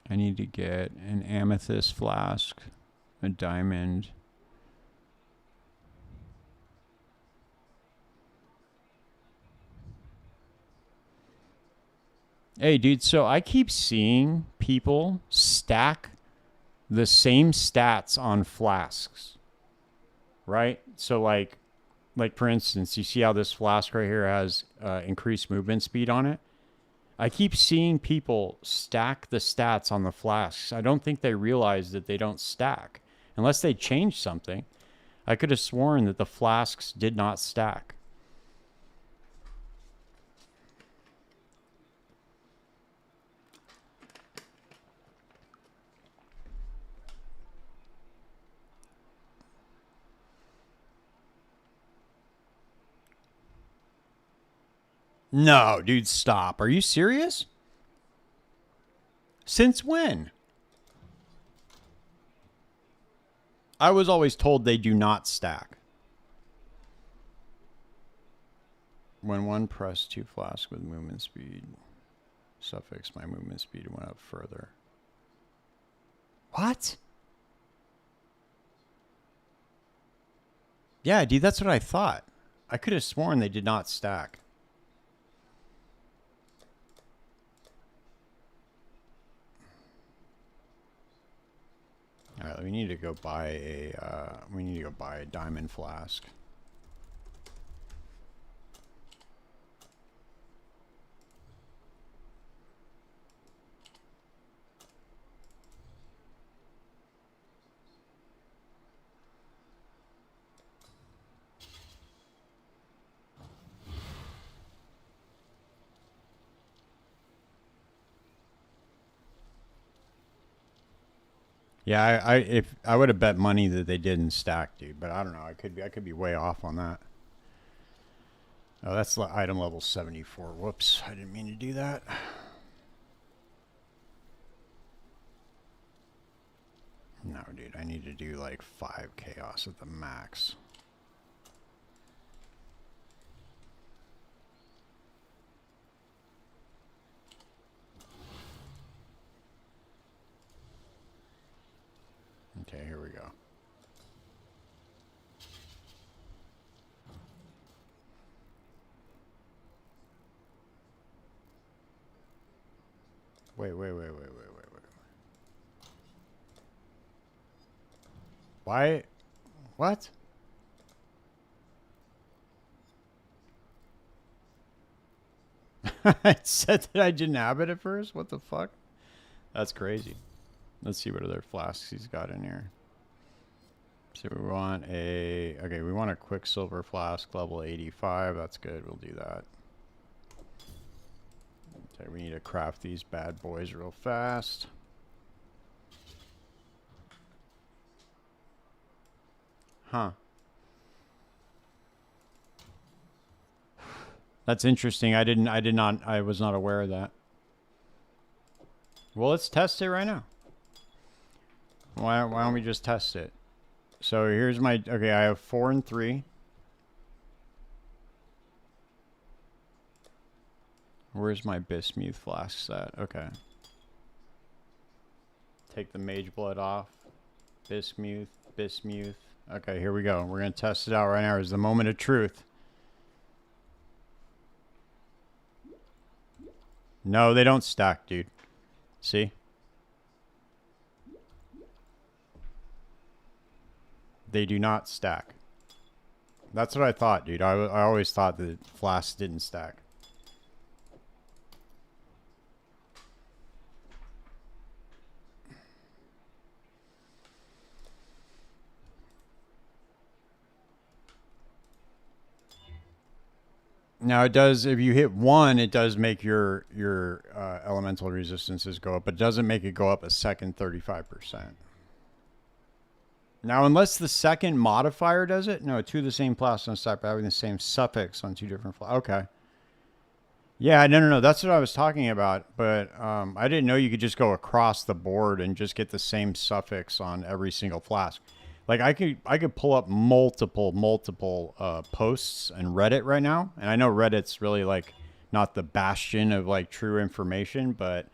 [SPEAKER 1] I need to get an amethyst flask, a diamond. Hey, dude, so I keep seeing people stack the same stats on flasks, right? So like for instance, you see how this flask right here has increased movement speed on it? I keep seeing people stack the stats on the flasks. I don't think they realize that they don't stack. Unless they change something. I could have sworn that the flasks did not stack. No, dude, stop. Are you serious? Since when? I was always told they do not stack. When one pressed 2 flasks with movement speed, suffix my movement speed went up further. What? Yeah, dude, that's what I thought. I could have sworn they did not stack. All right, we need to go buy a diamond flask. Yeah, if I would have bet money that they didn't stack, dude, but I don't know. I could be way off on that. Oh, that's item level 74. Whoops, I didn't mean to do that. No, dude, I need to do like 5 chaos at the max. Okay, here we go. Wait. Why? What? It said that I didn't have it at first? What the fuck? That's crazy. Let's see what other flasks he's got in here. So we want a... Okay, we want a Quicksilver flask, level 85. That's good. We'll do that. Okay, we need to craft these bad boys real fast. Huh. That's interesting. I was not aware of that. Well, let's test it right now. Why don't we just test it? So here's my... Okay, I have 4 and 3. Where's my Bismuth flask at? Okay. Take the Mage Blood off. Bismuth. Okay, here we go. We're going to test it out right now. It's the moment of truth. No, they don't stack, dude. See? They do not stack. That's what I thought, dude. I always thought that flasks didn't stack. Now it does, if you hit 1, it does make your elemental resistances go up, but it doesn't make it go up a second 35%. Now, unless the second modifier does it, no, 2 of the same class on stack, but having the same suffix on 2 different okay. Yeah, no, that's what I was talking about, but I didn't know you could just go across the board and just get the same suffix on every single flask. Like I could pull up multiple posts and Reddit right now, and I know Reddit's really like not the bastion of like true information, but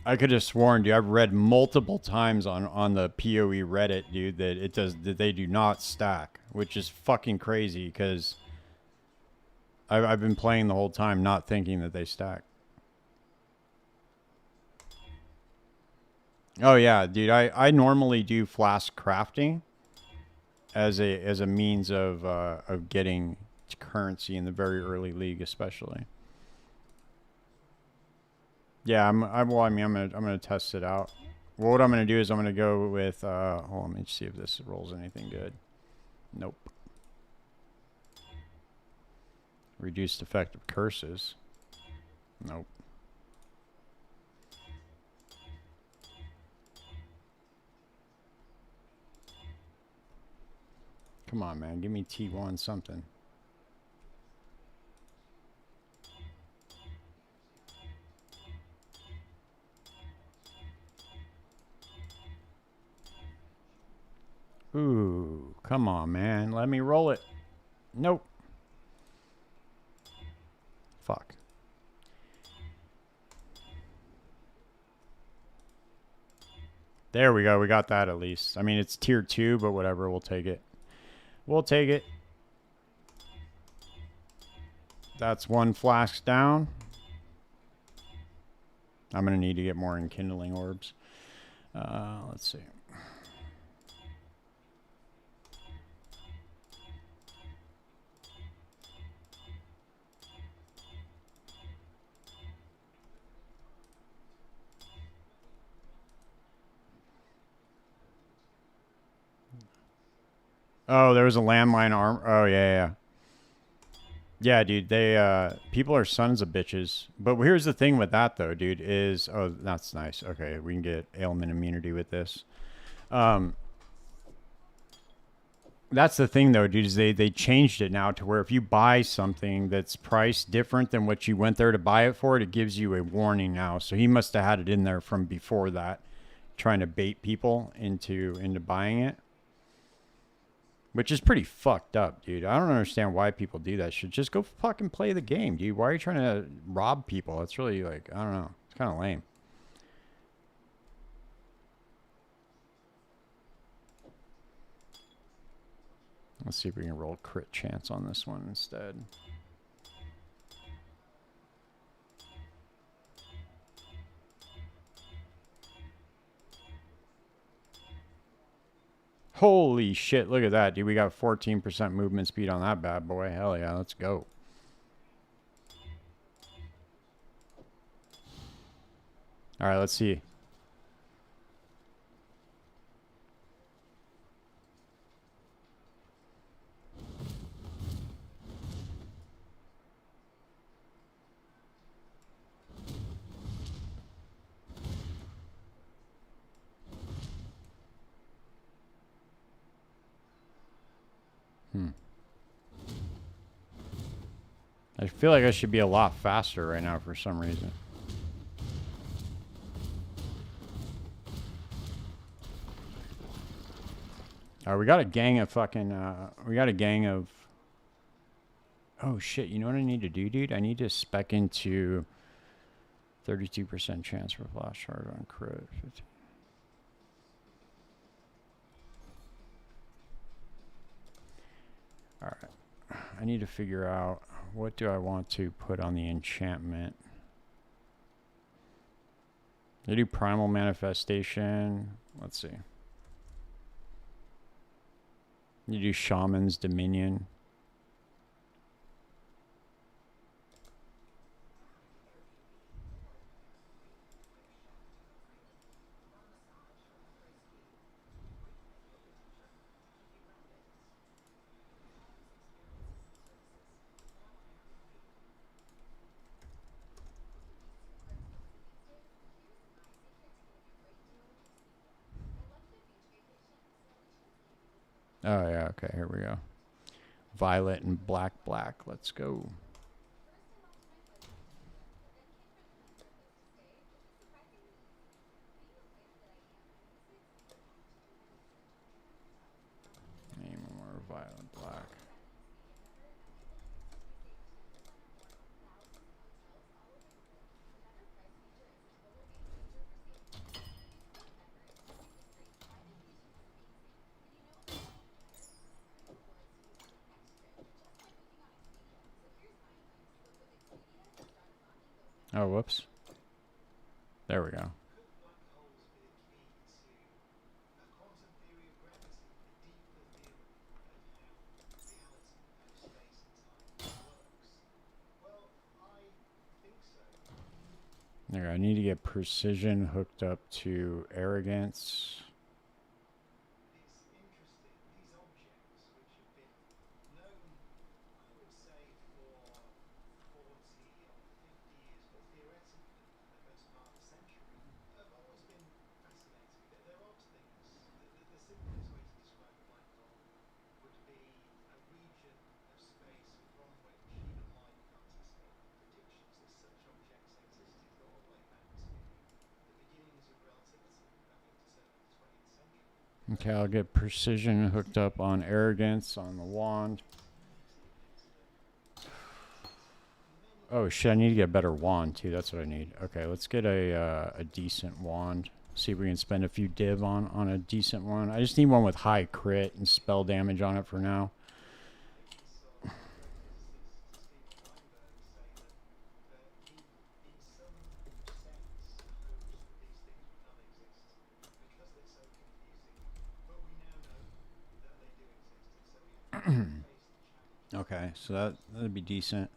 [SPEAKER 1] I could have sworn, dude, I've read multiple times on the PoE Reddit, dude, that they do not stack, which is fucking crazy because I've been playing the whole time not thinking that they stack. Oh yeah, dude, I normally do flask crafting as a means of getting currency in the very early league, especially. Yeah, I'm gonna test it out. Well, what I'm gonna do is I'm gonna go with hold on, let me see if this rolls anything good. Nope. Reduced effect of curses. Nope. Come on, man. Give me T1 something. Ooh, come on, man. Let me roll it. Nope. Fuck. There we go. We got that at least. I mean, it's tier 2, but whatever. We'll take it. We'll take it. That's 1 flask down. I'm going to need to get more enkindling orbs. Let's see. Oh, there was a landmine arm. Oh, yeah. Yeah, dude, people are sons of bitches. But here's the thing with that, though, dude, is... Oh, that's nice. Okay, we can get ailment immunity with this. That's the thing, though, dude, is they changed it now to where if you buy something that's priced different than what you went there to buy it for, it gives you a warning now. So he must have had it in there from before that, trying to bait people into buying it. Which is pretty fucked up, dude. I don't understand why people do that shit. Just go fucking play the game, dude. Why are you trying to rob people? It's really like, I don't know. It's kind of lame. Let's see if we can roll crit chance on this one instead. Holy shit, look at that, dude. We got 14% movement speed on that bad boy. Hell yeah, let's go. All right, let's see. I feel like I should be a lot faster right now for some reason. All right, we got a gang of fucking, we got a gang of, oh shit, you know what I need to do, dude? I need to spec into 32% chance for flash hard on crit. 15. All right, I need to figure out what do I want to put on the enchantment. I do primal manifestation. Let's see. You do shaman's dominion. Oh yeah, okay, here we go. Violet and black. Let's go. Name more violet black. Oh, whoops. There we go. There, I need to get precision hooked up to arrogance. Okay, I'll get precision hooked up on arrogance on the wand. Oh shit, I need to get a better wand too. That's what I need. Okay, let's get a decent wand. See if we can spend a few div on a decent one. I just need one with high crit and spell damage on it for now. Okay, so that'd be decent.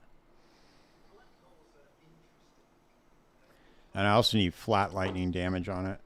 [SPEAKER 1] And I also need flat lightning damage on it.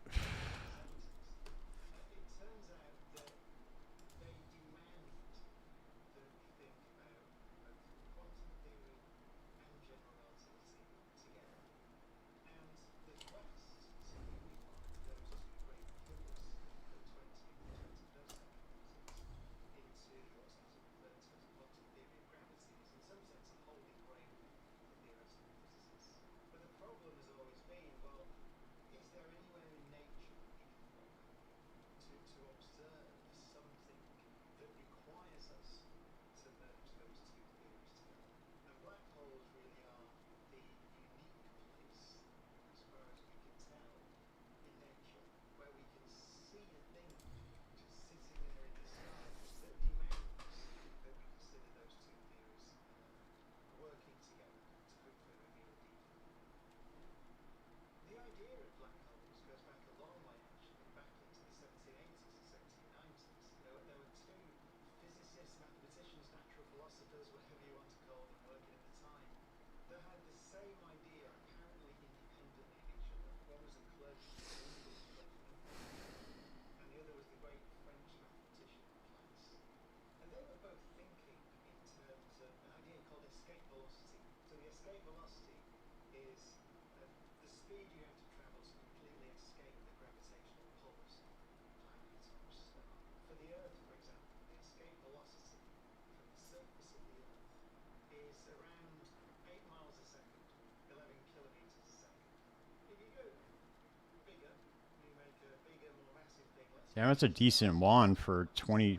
[SPEAKER 1] Yeah, that's a decent wand for 20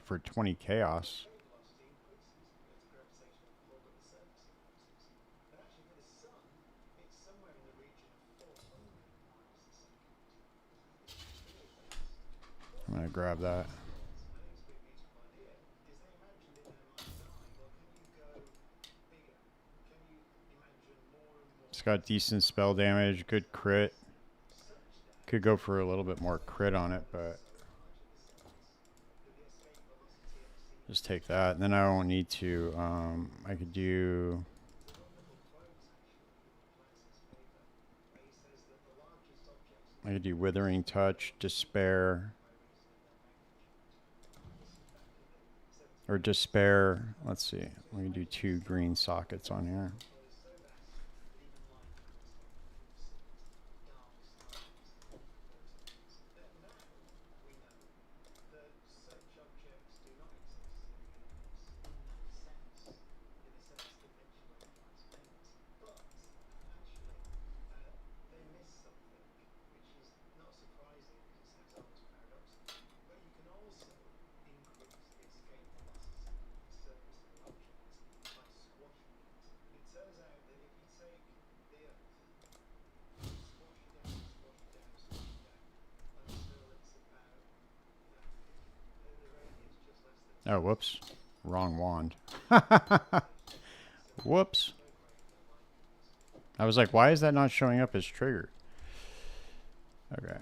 [SPEAKER 1] chaos. I'm gonna grab that. It's got decent spell damage, good crit. Could go for a little bit more crit on it, but just take that. And then I don't need to. I could do. I could do Withering Touch, Despair. Or Despair. Let's see. We can do 2 green sockets on here. Oh, whoops. Wrong wand. Whoops. I was like, why is that not showing up as triggered? Okay.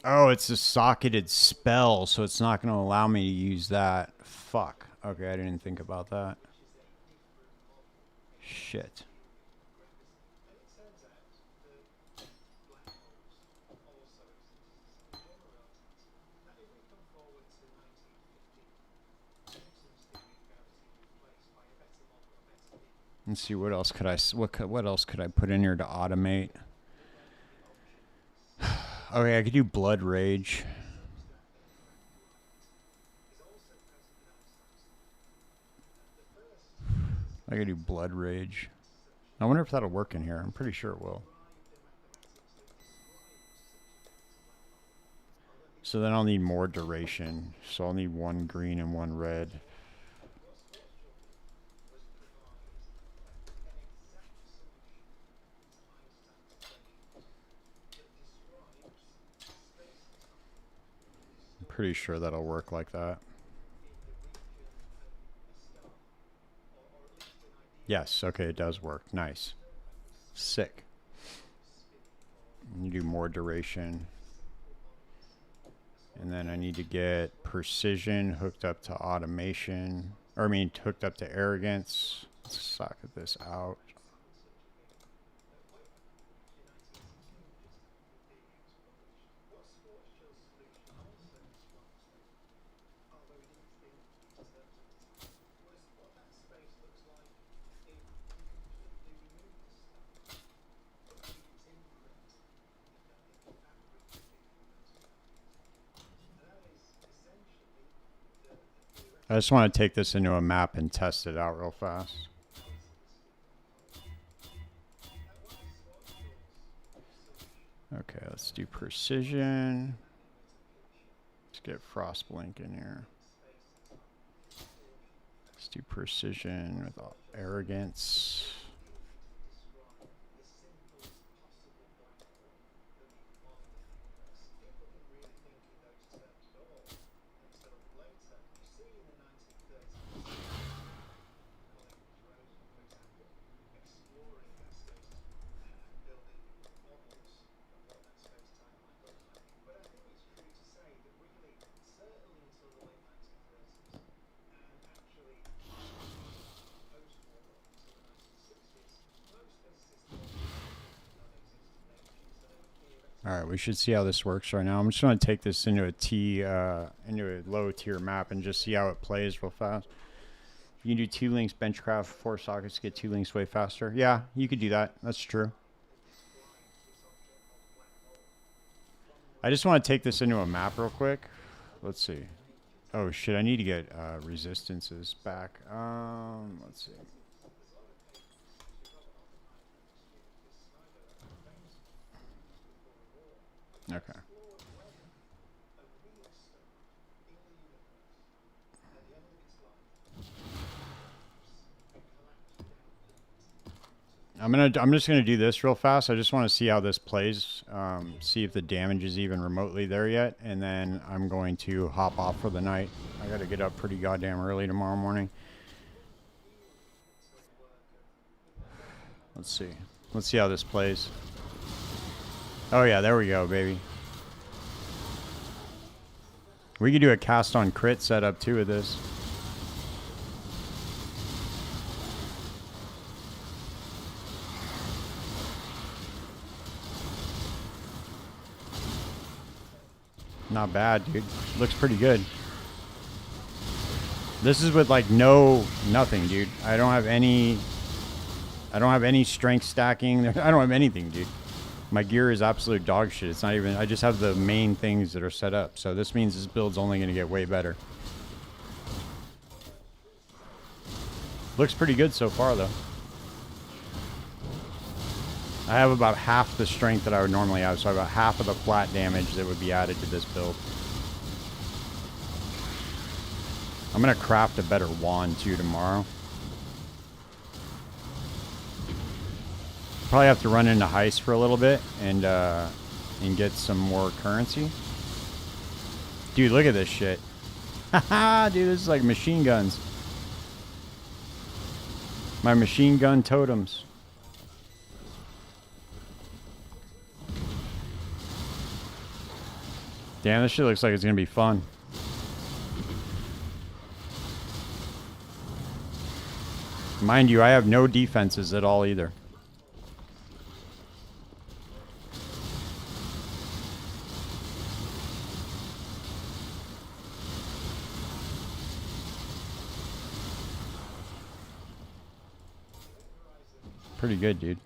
[SPEAKER 1] Oh, it's a socketed spell, so it's not going to allow me to use that. Fuck. Okay, I didn't think about that. Shit. Let's see, what else could I what else could I put in here to automate? Okay, I could do Blood Rage. I could do Blood Rage. I wonder if that'll work in here. I'm pretty sure it will. So then I'll need more duration. So I'll need 1 green and 1 red. I'm pretty sure that'll work like that. Yes, okay, it does work. Nice. Sick. You do more duration. And then I need to get precision hooked up to automation. Or I mean, hooked up to arrogance. Let's socket this out. I just want to take this into a map and test it out real fast. Okay, let's do precision. Let's get Frostblink in here. Let's do precision with arrogance. All right, we should see how this works right now. I'm just going to take this into into a low tier map and just see how it plays real fast. You can do 2 links benchcraft, 4 sockets to get 2 links way faster. Yeah, you could do that. That's true. I just want to take this into a map real quick. Let's see. Oh shit, I need to get resistances back. Let's see. Okay. I'm just gonna do this real fast. I just want to see how this plays. See if the damage is even remotely there yet, and then I'm going to hop off for the night. I gotta get up pretty goddamn early tomorrow morning. Let's see. Let's see how this plays. Oh yeah, there we go, baby. We could do a cast on crit setup too with this. Not bad, dude. Looks pretty good. This is with like nothing, dude. I don't have any strength stacking. I don't have anything, dude. My gear is absolute dog shit. It's not even, I just have the main things that are set up. So this means this build's only going to get way better. Looks pretty good so far, though. I have about half the strength that I would normally have, so about half of the flat damage that would be added to this build. I'm going to craft a better wand, too, tomorrow. Probably have to run into heist for a little bit and get some more currency. Dude, look at this shit. Haha, dude, this is like machine guns. My machine gun totems. Damn, this shit looks like it's gonna be fun. Mind you, I have no defenses at all either. Pretty good, dude.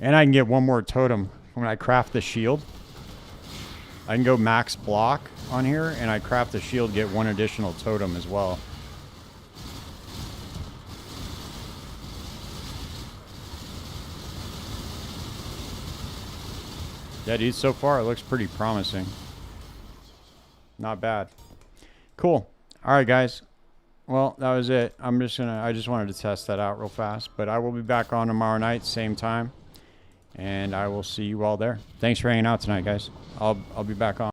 [SPEAKER 1] And I can get one more totem when I craft the shield. I can go max block on here, and I craft the shield, get one additional totem as well. Yeah, dude, so far it looks pretty promising. Not bad. Cool. All right, guys. Well, that was it. I just wanted to test that out real fast, but I will be back on tomorrow night, same time, and I will see you all there. Thanks for hanging out tonight, guys. I'll be back on.